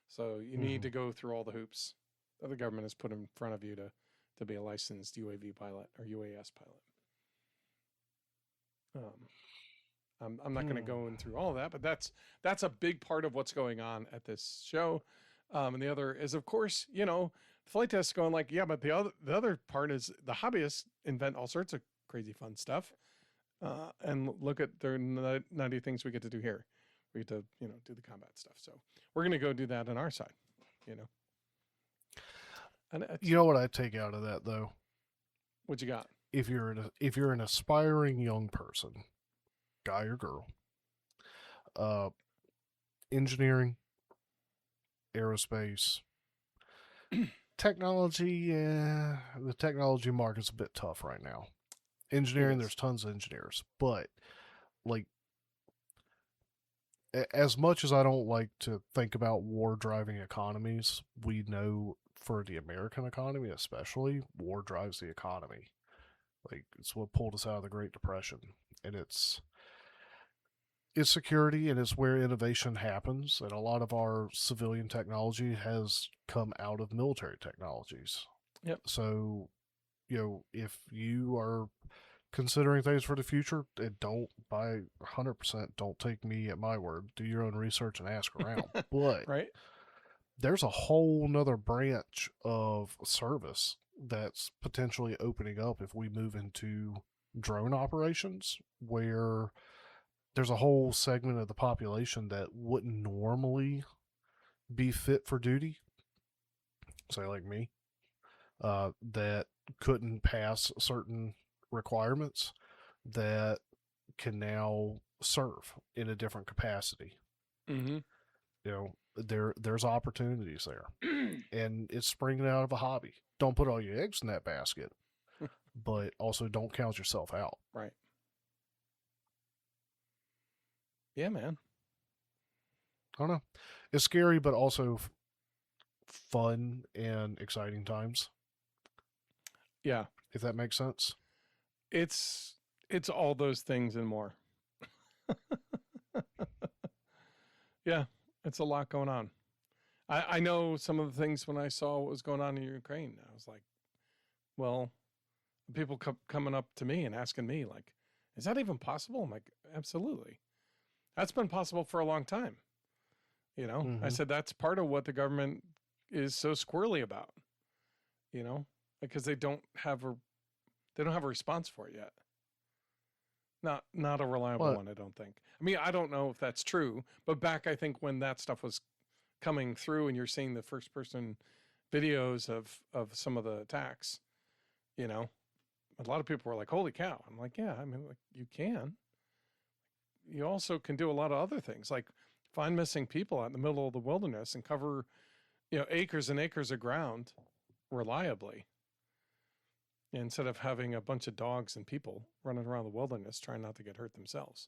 So you need to go through all the hoops that the government has put in front of you to be a licensed UAV pilot or UAS pilot. I'm not going to go in through all of that, but that's a big part of what's going on at this show. And the other is, of course, FliteFest going like, yeah, but the other part is the hobbyists invent all sorts of crazy fun stuff. And look at their 90 things we get to do here. We get to, do the combat stuff. So we're going to go do that on our side, And you know what I take out of that though? What you got? If you're an aspiring young person, guy or girl, engineering, aerospace, technology, the technology market's a bit tough right now. Engineering, there's tons of engineers, but like, as much as I don't like to think about war driving economies, we know for the American economy especially, war drives the economy. Like, it's what pulled us out of the Great Depression, and it's security, and it's where innovation happens, and a lot of our civilian technology has come out of military technologies. Yep. So, if you are considering things for the future, don't buy 100%. Don't take me at my word. Do your own research and ask around. But right, there's a whole nother branch of service that's potentially opening up if we move into drone operations, where there's a whole segment of the population that wouldn't normally be fit for duty, say like me, that couldn't pass certain requirements, that can now serve in a different capacity. There's opportunities there, and it's springing out of a hobby. Don't put all your eggs in that basket, but also don't count yourself out. Right. Yeah, man. I don't know. It's scary, but also fun and exciting times. Yeah. If that makes sense. It's all those things and more. Yeah, it's a lot going on. I know some of the things when I saw what was going on in Ukraine. I was like, well, people coming up to me and asking me, like, is that even possible? I'm like, absolutely. That's been possible for a long time. I said, that's part of what the government is so squirrely about, because they don't have a response for it yet. Not a reliable one, I don't think. I mean, I don't know if that's true, but back, I think, when that stuff was coming through and you're seeing the first person videos of some of the attacks, a lot of people were like, holy cow. I'm like, yeah, I mean, like, you can. You also can do a lot of other things, like find missing people out in the middle of the wilderness and cover, acres and acres of ground reliably, instead of having a bunch of dogs and people running around the wilderness trying not to get hurt themselves,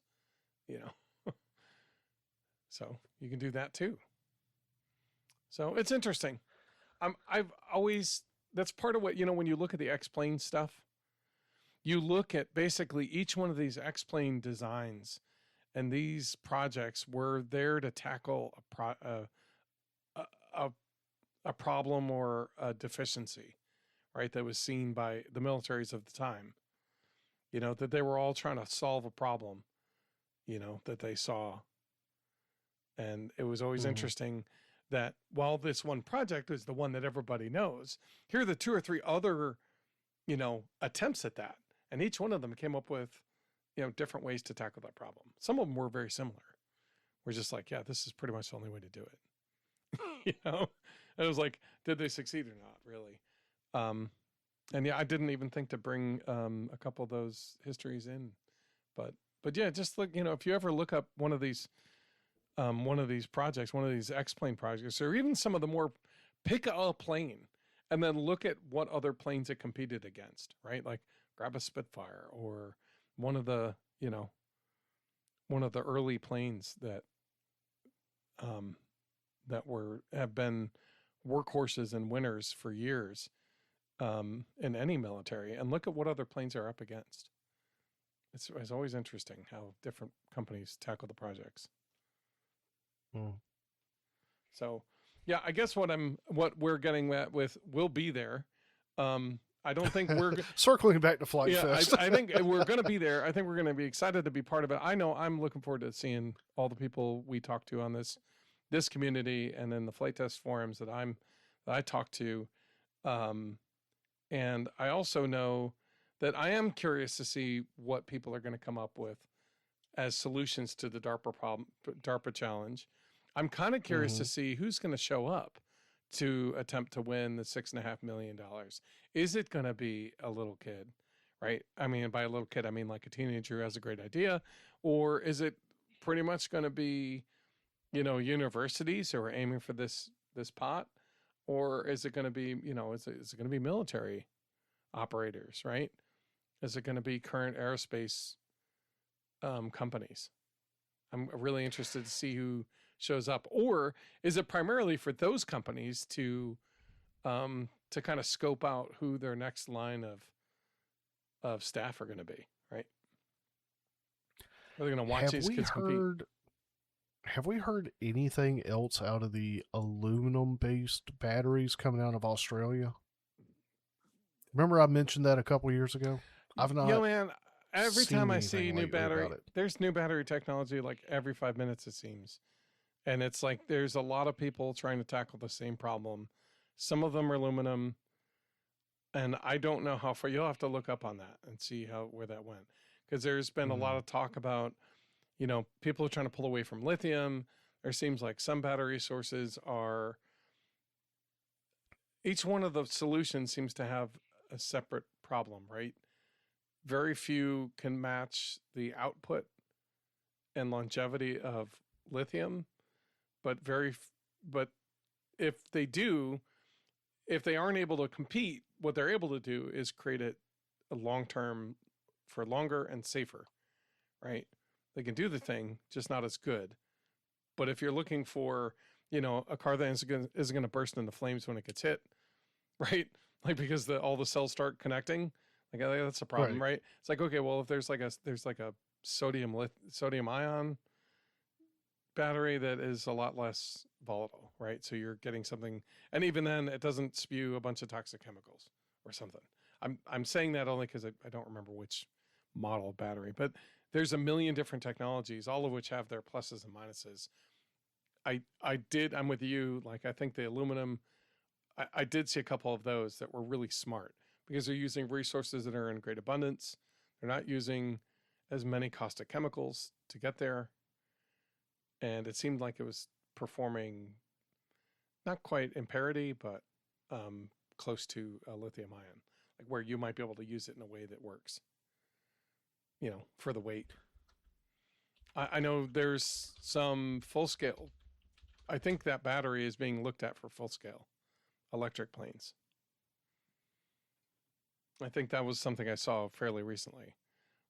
So you can do that too. So it's interesting. That's part of what, when you look at the X-Plane stuff, you look at basically each one of these X-Plane designs, and these projects were there to tackle a problem or a deficiency, right, that was seen by the militaries of the time, that they were all trying to solve a problem, that they saw. And it was always interesting that while this one project is the one that everybody knows, here are the 2 or 3 other, attempts at that. And each one of them came up with, different ways to tackle that problem. Some of them were very similar. We're just like, yeah, this is pretty much the only way to do it. It was like, did they succeed or not, really? And yeah, I didn't even think to bring a couple of those histories in, but yeah, just look, if you ever look up one of these projects, one of these X-Plane projects, or even some of the more, pick a plane and then look at what other planes it competed against, right? Like grab a Spitfire or one of the early planes that have been workhorses and winners for years in any military, and look at what other planes are up against. It's always interesting how different companies tackle the projects. So, yeah, I guess what we're getting at with we'll be there. I don't think we're circling back to FliteFest. I think we're going to be there. I think we're going to be excited to be part of it. I know I'm looking forward to seeing all the people we talk to on this community and in the flight test forums that I talk to. And I also know that I am curious to see what people are going to come up with as solutions to the DARPA challenge. I'm kind of curious to see who's going to show up to attempt to win the $6.5 million. Is it going to be a little kid, right? I mean, by a little kid, I mean like a teenager who has a great idea, or is it pretty much going to be, universities who are aiming for this pot, or is it going to be, is it going to be military operators, right? Is it going to be current aerospace companies? I'm really interested to see who shows up, or is it primarily for those companies to kind of scope out who their next line of staff are going to be, right? Are they going to watch these kids compete? Have we heard anything else out of the aluminum-based batteries coming out of Australia? Remember I mentioned that a couple years ago? I've not. Man, every time I see new battery, there's new battery technology like every 5 minutes, it seems. And it's like there's a lot of people trying to tackle the same problem. Some of them are aluminum, and I don't know how far. You'll have to look up on that and see where that went, because there's been a lot of talk about, people are trying to pull away from lithium. There seems like some battery sources are. Each one of the solutions seems to have a separate problem, right? Very few can match the output and longevity of lithium, but if they do, if they aren't able to compete, what they're able to do is create a long-term for longer and safer, right? They can do the thing, just not as good. But if you're looking for, a car that isn't going to burst into flames when it gets hit, right? Like because all the cells start connecting, like that's a problem, right? It's like, okay, well, if there's like a sodium ion battery that is a lot less volatile, right? So you're getting something, and even then, it doesn't spew a bunch of toxic chemicals or something. I'm saying that only because I don't remember which model of battery, but there's a million different technologies, all of which have their pluses and minuses. I'm with you. Like, I think the aluminum, I did see a couple of those that were really smart because they're using resources that are in great abundance. They're not using as many caustic chemicals to get there. And it seemed like it was performing not quite in parity, but close to a lithium ion, like where you might be able to use it in a way that works, for the weight. I know there's some full scale. I think that battery is being looked at for full scale electric planes. I think that was something I saw fairly recently,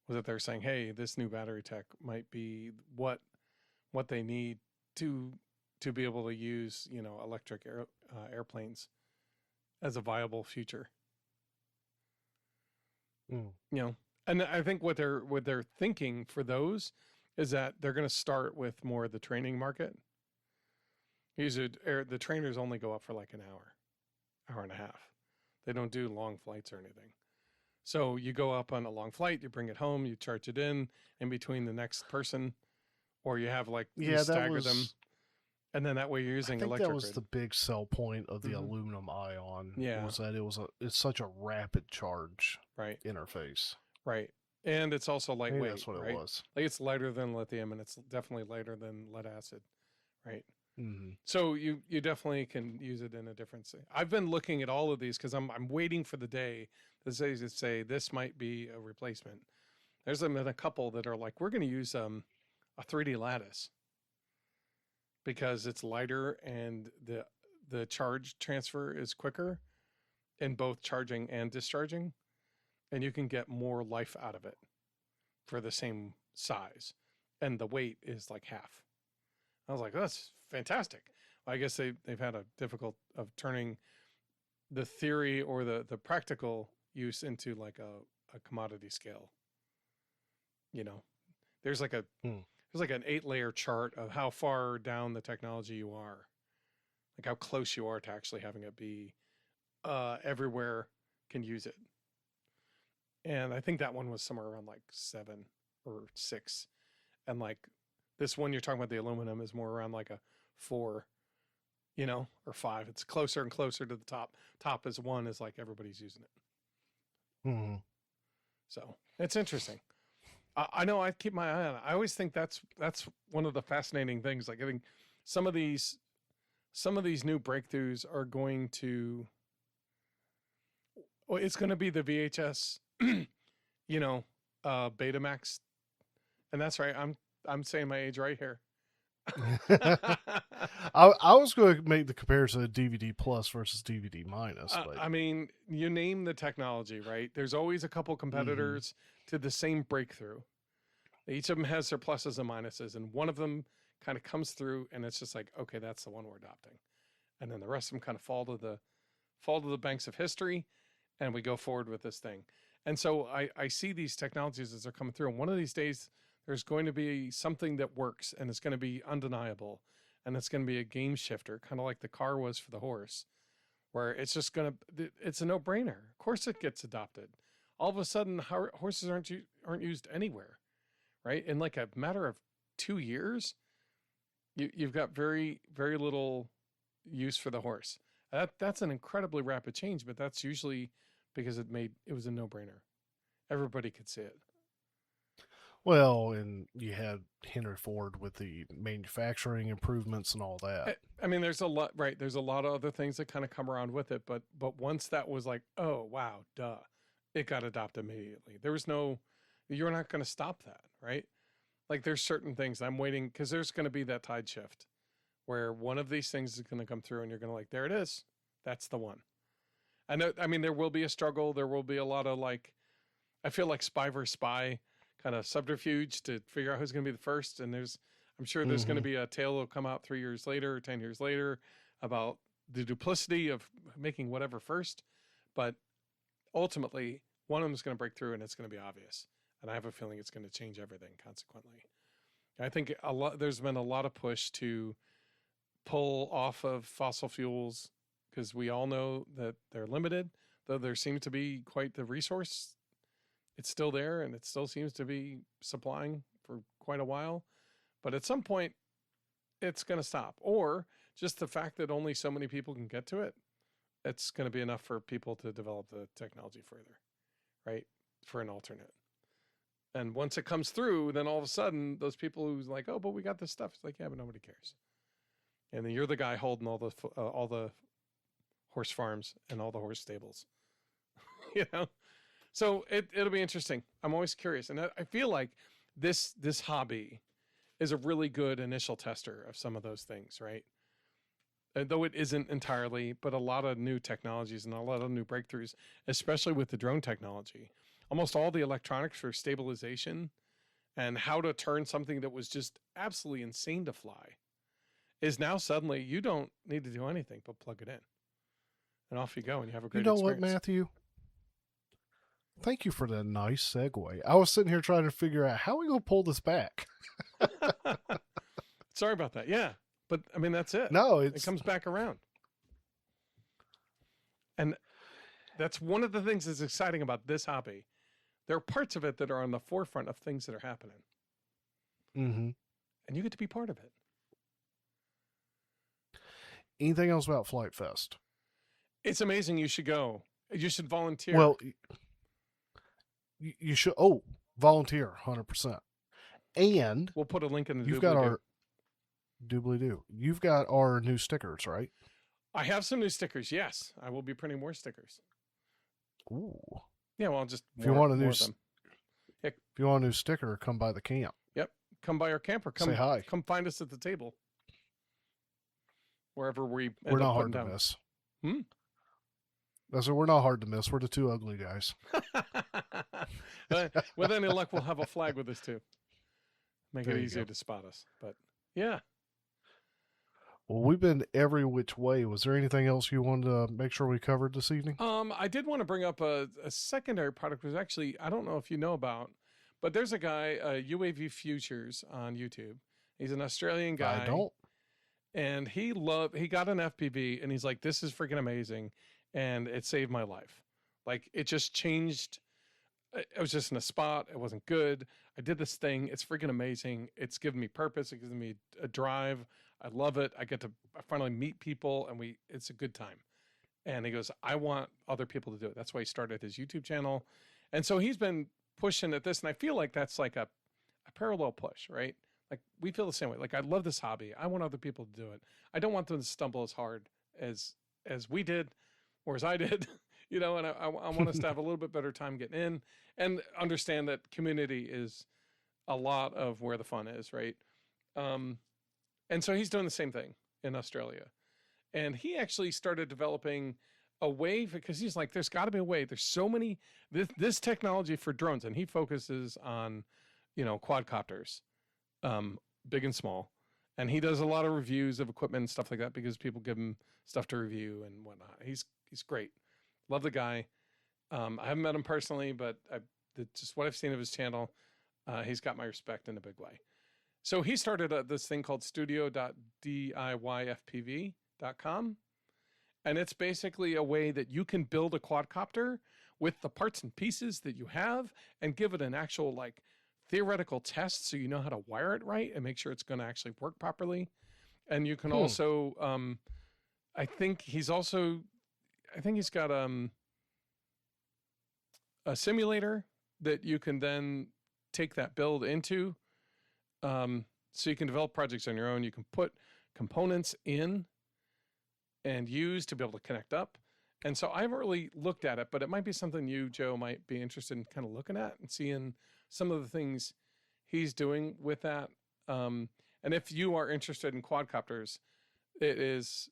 was that they're saying, hey, this new battery tech might be what they need to be able to use, electric airplanes as a viable future. And I think what they're thinking for those is that they're going to start with more of the training market. Usually, the trainers only go up for like an hour and a half. They don't do long flights or anything. So you go up on a long flight, you bring it home, you charge it in between the next person, or you have you stagger them, and then that way you're using electric. That was the big sell point of the aluminum ion. Yeah, was that it's such a rapid charge interface. Right. And it's also lightweight. Maybe that's what it was. Like it's lighter than lithium, and it's definitely lighter than lead acid. Right. So you definitely can use it in a different way. I've been looking at all of these because I'm waiting for the day that say this might be a replacement. There's been a couple that are like, we're going to use a 3D lattice because it's lighter and the charge transfer is quicker in both charging and discharging, and you can get more life out of it for the same size, and the weight is like half. I was like, that's fantastic. I guess they've had a difficult of turning the theory or the practical use into like a commodity scale. You know, there's like a there's like an 8-layer chart of how far down the technology you are, like how close you are to actually having it be everywhere can use it. And I think that one was somewhere around like 7 or 6, and like this one you're talking about, the aluminum, is more around like a 4, you know, or 5. It's closer and closer to the top. Top is 1, is like everybody's using it. Mm-hmm. So it's interesting. I know I keep my eye on it. I always think that's one of the fascinating things. Like I think some of these new breakthroughs are going to, well, it's going to be the VHS, you know, Betamax, and that's right. I'm saying my age right here. I was going to make the comparison of DVD plus versus DVD minus. But... I mean, you name the technology, right? There's always a couple competitors to the same breakthrough. Each of them has their pluses and minuses, and one of them kind of comes through, and it's just like, okay, that's the one we're adopting, and then the rest of them kind of fall to the banks of history, and we go forward with this thing. And so I see these technologies as they're coming through, and one of these days there's going to be something that works, and it's going to be undeniable, and it's going to be a game shifter, kind of like the car was for the horse, where it's just it's a no-brainer. Of course it gets adopted. All of a sudden, horses aren't used anywhere, right? In like a matter of 2 years, you've got very, very little use for the horse. That's an incredibly rapid change, but that's usually because it was a no-brainer. Everybody could see it. Well, and you had Henry Ford with the manufacturing improvements and all that. I mean, there's a lot, right? There's a lot of other things that kind of come around with it, but once that was like, oh wow, duh, it got adopted immediately. There was no, you're not going to stop that, right? Like there's certain things I'm waiting, because there's going to be that tide shift where one of these things is going to come through, and you're going to like, there it is, that's the one. I mean, there will be a struggle. There will be a lot of like, I feel like spy versus spy kind of subterfuge to figure out who's going to be the first. And I'm sure there's going to be a tale that'll come out 3 years later, 10 years later, about the duplicity of making whatever first. But ultimately, one of them is going to break through, and it's going to be obvious. And I have a feeling it's going to change everything consequently. I think there's been a lot of push to pull off of fossil fuels, because we all know that they're limited, though there seems to be quite the resource. It's still there, and it still seems to be supplying for quite a while. But at some point, it's going to stop. Or just the fact that only so many people can get to it, it's going to be enough for people to develop the technology further, right? For an alternate. And once it comes through, then all of a sudden, those people who's like, oh, but we got this stuff. It's like, yeah, but nobody cares. And then you're the guy holding all the horse farms and all the horse stables, you know? So it'll be interesting. I'm always curious. And I feel like this hobby is a really good initial tester of some of those things, right? Though it isn't entirely, but a lot of new technologies and a lot of new breakthroughs, especially with the drone technology. Almost all the electronics for stabilization and how to turn something that was just absolutely insane to fly is now suddenly you don't need to do anything but plug it in. And off you go, and you have a great experience. You know what, Matthew? Thank you for that nice segue. I was sitting here trying to figure out how we going to pull this back. Sorry about that. Yeah. But, I mean, that's it. No, it comes back around. And that's one of the things that's exciting about this hobby. There are parts of it that are on the forefront of things that are happening. Mm-hmm. And you get to be part of it. Anything else about FliteFest? It's amazing. You should go. You should volunteer. Well, you should. Oh, volunteer, 100%. And we'll put a link in the. You've got our doobly-doo. You've got our new stickers, right? I have some new stickers. Yes, I will be printing more stickers. Ooh. Yeah, well, just if you want a new if you want a new sticker, come by the camp. Yep, come by our camp or come say hi. Come find us at the table. Wherever we're not hard to miss. So we're not hard to miss. We're the two ugly guys. With any luck, we'll have a flag with us too. Make it easier to spot us. But yeah. Well, we've been every which way. Was there anything else you wanted to make sure we covered this evening? I did want to bring up a secondary product, which actually I don't know if you know about, but there's a guy, UAV Futures on YouTube. He's an Australian I guy, don't. and he got an FPV, and he's like, "This is freaking amazing," and it saved my life. Like it just changed. I was just in a spot. It wasn't good. I did this thing. It's freaking amazing. It's given me purpose. It gives me a drive. I love it. I finally meet people, and it's a good time. And he goes, I want other people to do it. That's why he started his YouTube channel. And so he's been pushing at this. And I feel like that's like a parallel push, right? Like we feel the same way. Like I love this hobby. I want other people to do it. I don't want them to stumble as hard as we did or as I did, and I want us to have a little bit better time getting in and understand that community is a lot of where the fun is, right? And so he's doing the same thing in Australia. And he actually started developing a way because he's like, there's got to be a way. There's so many, this technology for drones. And he focuses on, quadcopters, big and small. And he does a lot of reviews of equipment and stuff like that because people give him stuff to review and whatnot. He's great. Love the guy. I haven't met him personally, but just what I've seen of his channel, he's got my respect in a big way. So he started this thing called studio.diyfpv.com. And it's basically a way that you can build a quadcopter with the parts and pieces that you have and give it an actual theoretical test so you know how to wire it right and make sure it's going to actually work properly. And you can also, I think he's got a simulator that you can then take that build into. So you can develop projects on your own. You can put components in and use to be able to connect up. And so I haven't really looked at it, but it might be something you, Joe, might be interested in kind of looking at and seeing some of the things he's doing with that. And if you are interested in quadcopters, it is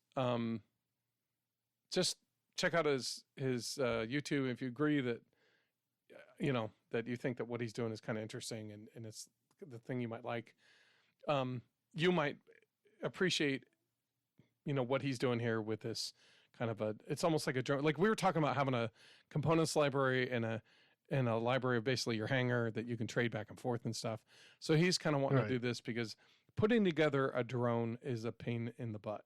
just check out his YouTube. If you agree that, that you think that what he's doing is kind of interesting and it's the thing you might like, you might appreciate, what he's doing here with this kind of it's almost like a drone. Like we were talking about having a components library and a library of basically your hangar that you can trade back and forth and stuff. So he's kind of wanting to do this because putting together a drone is a pain in the butt.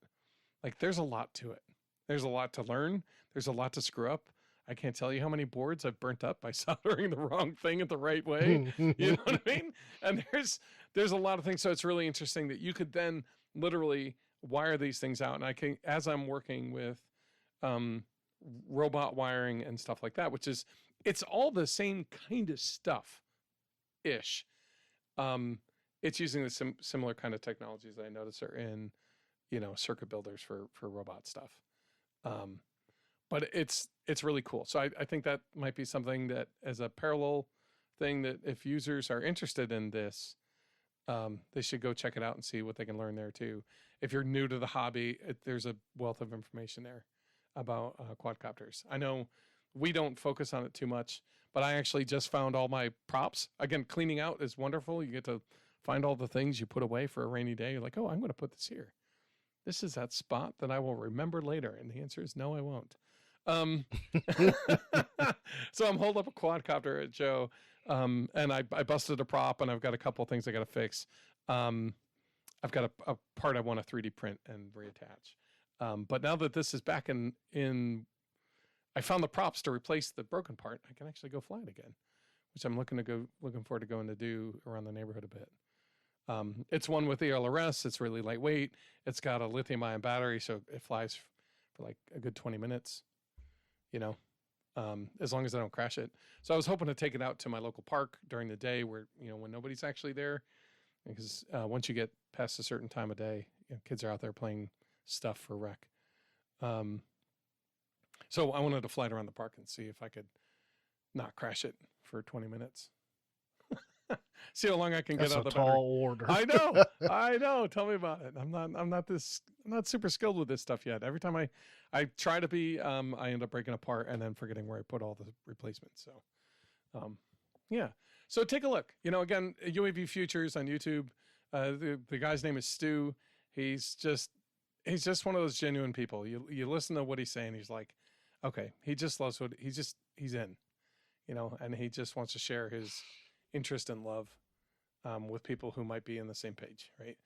Like there's a lot to it. There's a lot to learn. There's a lot to screw up. I can't tell you how many boards I've burnt up by soldering the wrong thing at the right way. You know what I mean? And there's a lot of things. So it's really interesting that you could then literally wire these things out. And I can, as I'm working with robot wiring and stuff like that, it's all the same kind of stuff ish. It's using the similar kind of technologies that I notice are in, circuit builders for robot stuff. But it's really cool. So I think that might be something that as a parallel thing that if users are interested in this, they should go check it out and see what they can learn there too. If you're new to the hobby, there's a wealth of information there about quadcopters. I know we don't focus on it too much, but I actually just found all my props. Again, cleaning out is wonderful. You get to find all the things you put away for a rainy day. You're like, oh, I'm going to put this here. This is that spot that I will remember later. And the answer is no, I won't. So I'm holding up a quadcopter at Joe, and I busted a prop, and I've got a couple of things I got to fix. I've got a part I want to 3D print and reattach. But now that this is back in, I found the props to replace the broken part. I can actually go fly it again, which I'm looking forward to going to do around the neighborhood a bit. It's one with ELRS. It's really lightweight. It's got a lithium-ion battery, so it flies for like a good 20 minutes. As long as I don't crash it. So I was hoping to take it out to my local park during the day where, when nobody's actually there, because once you get past a certain time of day, kids are out there playing stuff for rec. So I wanted to fly it around the park and see if I could not crash it for 20 minutes. See how long I can get out of the battery. That's a tall order. I know. Tell me about it. I'm not super skilled with this stuff yet. Every time I try to be, I end up breaking apart and then forgetting where I put all the replacements. So, yeah. So take a look. Again, UAV Futures on YouTube. The guy's name is Stu. He's just he's just one of those genuine people. You listen to what he's saying. He's like, okay, he just loves what he's in, and he just wants to share his interest and love with people who might be in the same page, right?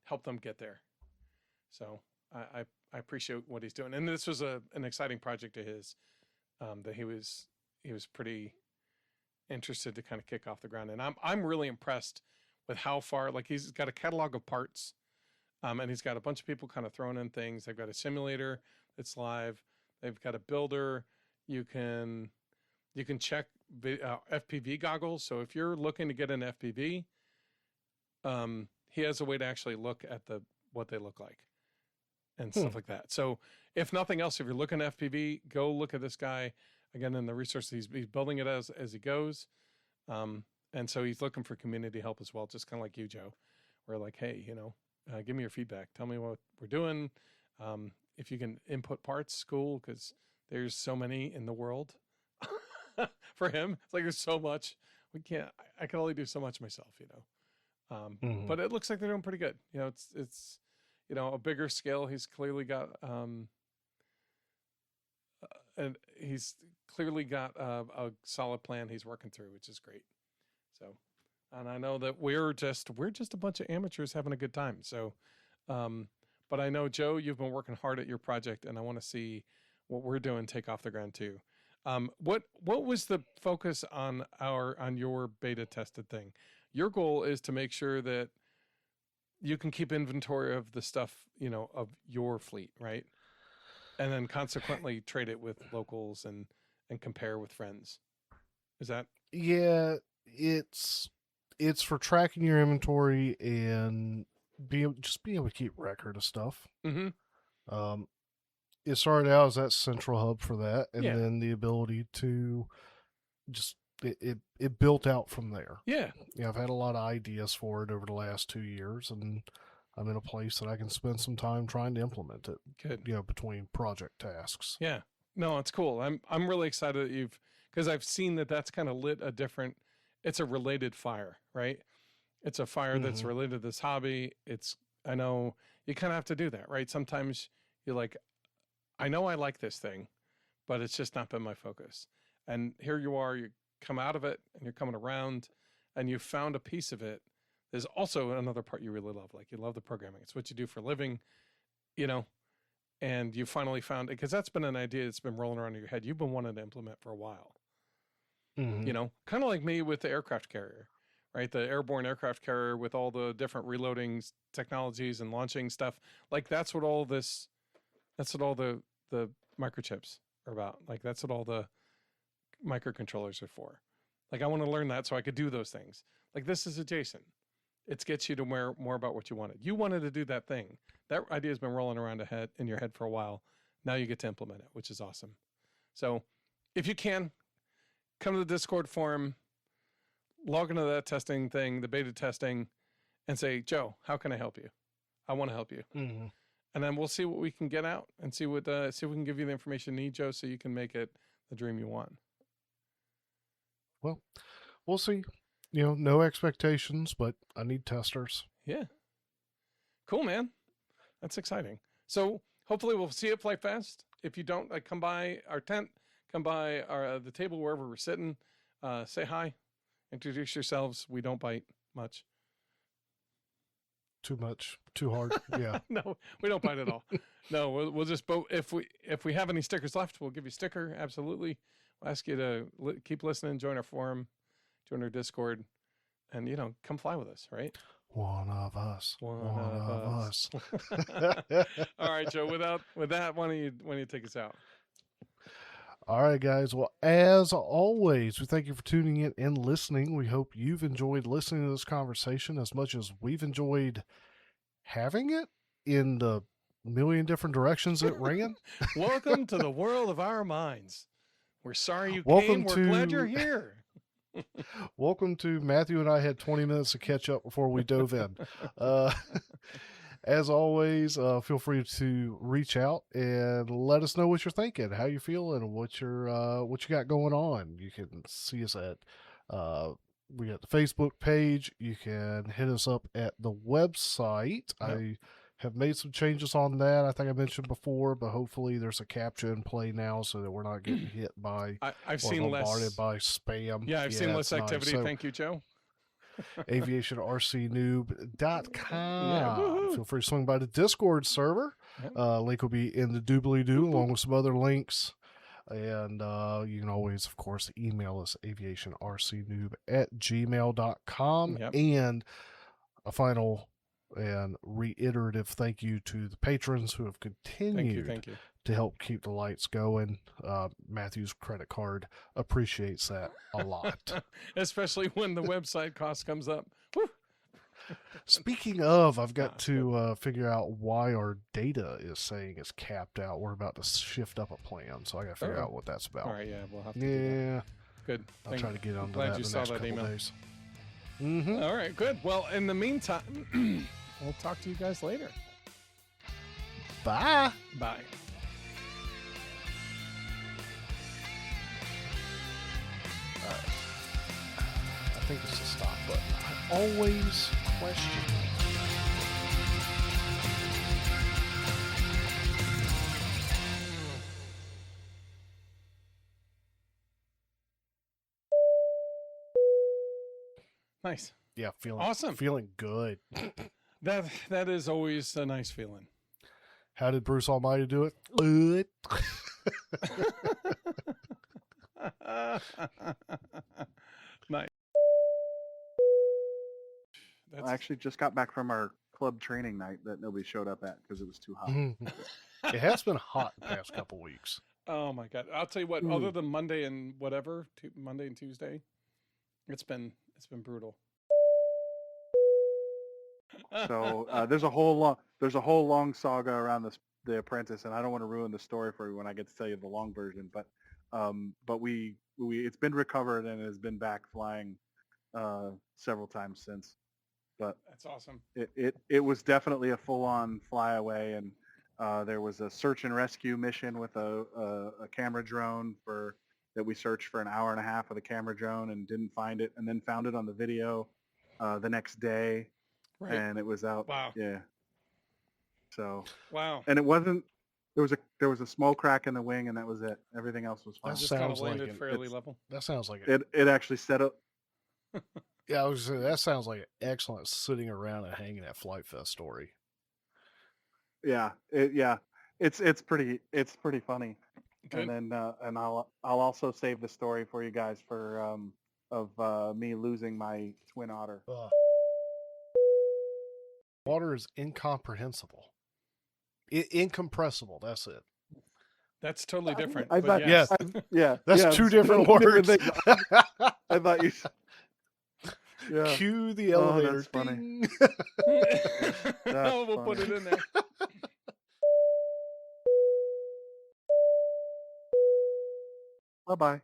Help them get there. So I appreciate what he's doing, and this was an exciting project of his that he was pretty interested to kind of kick off the ground, and I'm really impressed with how far. Like, he's got a catalog of parts, and he's got a bunch of people kind of throwing in things. They've got a simulator that's live. They've got a builder. You can check FPV goggles. So if you're looking to get an FPV, he has a way to actually look at what they look like and stuff like that. So if nothing else, if you're looking at FPV, go look at this guy again in the resources. He's building it as he goes. And so he's looking for community help as well. Just kind of like you, Joe. We're like, hey, give me your feedback. Tell me what we're doing. If you can input parts, cool. Cause there's so many in the world for him. It's like, there's so much I can only do so much myself, but it looks like they're doing pretty good. It's a bigger scale. He's clearly got, and he's clearly got a solid plan he's working through, which is great. So, and I know that we're just a bunch of amateurs having a good time. So, but I know, Joe, you've been working hard at your project, and I want to see what we're doing take off the ground too. What was the focus on your beta tested thing? Your goal is to make sure that you can keep inventory of the stuff, of your fleet, right? And then consequently trade it with locals and compare with friends. Is that? Yeah, it's for tracking your inventory and being able to keep record of stuff. Mm-hmm. It started out as that central hub for that, and Yeah. then the ability to just it built out from there. Yeah. I've had a lot of ideas for it over the last 2 years, and I'm in a place that I can spend some time trying to implement it. Good. Between project tasks. Yeah. No, it's cool. I'm really excited that because I've seen that's kind of lit it's a related fire, right? It's a fire that's related to this hobby. I know you kind of have to do that, right? Sometimes you're like, I know I like this thing, but it's just not been my focus. And here you are, you come out of it and you're coming around and you found a piece of it. There's also another part you really love. Like, you love the programming. It's what you do for a living, and you finally found it, because that's been an idea that's been rolling around in your head. You've been wanting to implement for a while, kind of like me with the aircraft carrier, right? The airborne aircraft carrier with all the different reloading technologies and launching stuff. Like, that's what all the microchips are about. Like, that's what all the microcontrollers are for. Like, I want to learn that so I could do those things. Like, this is adjacent. It gets you to more about what you wanted. You wanted to do that thing. That idea has been rolling around in your head for a while. Now you get to implement it, which is awesome. So if you can, come to the Discord forum, log into that testing thing, the beta testing, and say, Joe, how can I help you? I want to help you. Mm-hmm. And then we'll see what we can get out and see if we can give you the information you need, Joe, so you can make it the dream you want. Well, we'll see. No expectations, but I need testers. Yeah. Cool, man. That's exciting. So hopefully we'll see you at FliteFest. If you don't, come by our tent, come by the table wherever we're sitting, say hi, introduce yourselves. We don't bite much. Too much, too hard. Yeah. No, we don't bite at all. No, we'll just if we have any stickers left, we'll give you a sticker. Absolutely. We'll ask you to keep listening, join our forum, join our Discord, and come fly with us, right? One of us. One of us. All right, Joe. With that, why don't you take us out? All right, guys. Well, as always, we thank you for tuning in and listening. We hope you've enjoyed listening to this conversation as much as we've enjoyed having it in the million different directions it ran. Welcome to the world of our minds. We're sorry you came. We're glad you're here. Welcome to Matthew and I had 20 minutes to catch up before we dove in. As always, feel free to reach out and let us know what you're thinking, how you're feeling, what you got going on. You can see us at we got the Facebook page. You can hit us up at the website. Yep. I have made some changes on that. I think I mentioned before, but hopefully there's a captcha in play now so that we're not getting hit by I've or seen bombarded less by spam. Yeah, I've seen less activity. Nice. So, thank you, Joe. Aviationrcnoob.com. Yeah, Feel free to swing by the Discord server. Link will be in the doobly-doo along with some other links. And you can always, of course, email us aviationrcnoob@gmail.com. Yep. And a final and reiterative thank you to the patrons who have continued Thank you. to help keep the lights going. Matthew's credit card appreciates that a lot. Especially when the website cost comes up. Woo. Speaking of, I've got to figure out why our data is saying it's capped out. We're about to shift up a plan, so I got to figure out what that's about. All right, yeah, we'll have to do that. Good. I'll try to get onto glad that you in the saw next that couple email. days. All right, good. Well, in the meantime, we'll talk to you guys later. Bye. Bye. I think it's the stop button. I always question it. Nice. Yeah, feeling awesome. Feeling good. That is always a nice feeling. How did Bruce Almighty do it? Good. Nice. I actually just got back from our club training night that nobody showed up at because it was too hot. It has been hot the past couple weeks. Oh my God! I'll tell you what. Other than Monday and whatever, Monday and Tuesday, it's been brutal. So there's a whole long saga around the Apprentice, and I don't want to ruin the story for you when I get to tell you the long version. But we it's been recovered and has been back flying several times since. But that's awesome. It was definitely a full-on flyaway, and there was a search and rescue mission with a camera drone that we searched for an hour and a half with a camera drone and didn't find it, and then found it on the video the next day. Right. And it was out. Wow. Yeah. So. Wow. And it wasn't. There was a small crack in the wing, and that was it. Everything else was fine. That just kind of landed fairly level. That sounds like it. It actually set up. Yeah, I was gonna say, that sounds like an excellent sitting around and hanging at FliteFest story. Yeah. It's pretty funny. Good. And then and I'll also save the story for you guys for of me losing my twin otter. Water is incomprehensible. Incompressible. That's it. That's totally different. I thought, yes. That's two different words. I thought you. Yeah. Cue the elevator. That's funny. We'll put it in there. Bye-bye.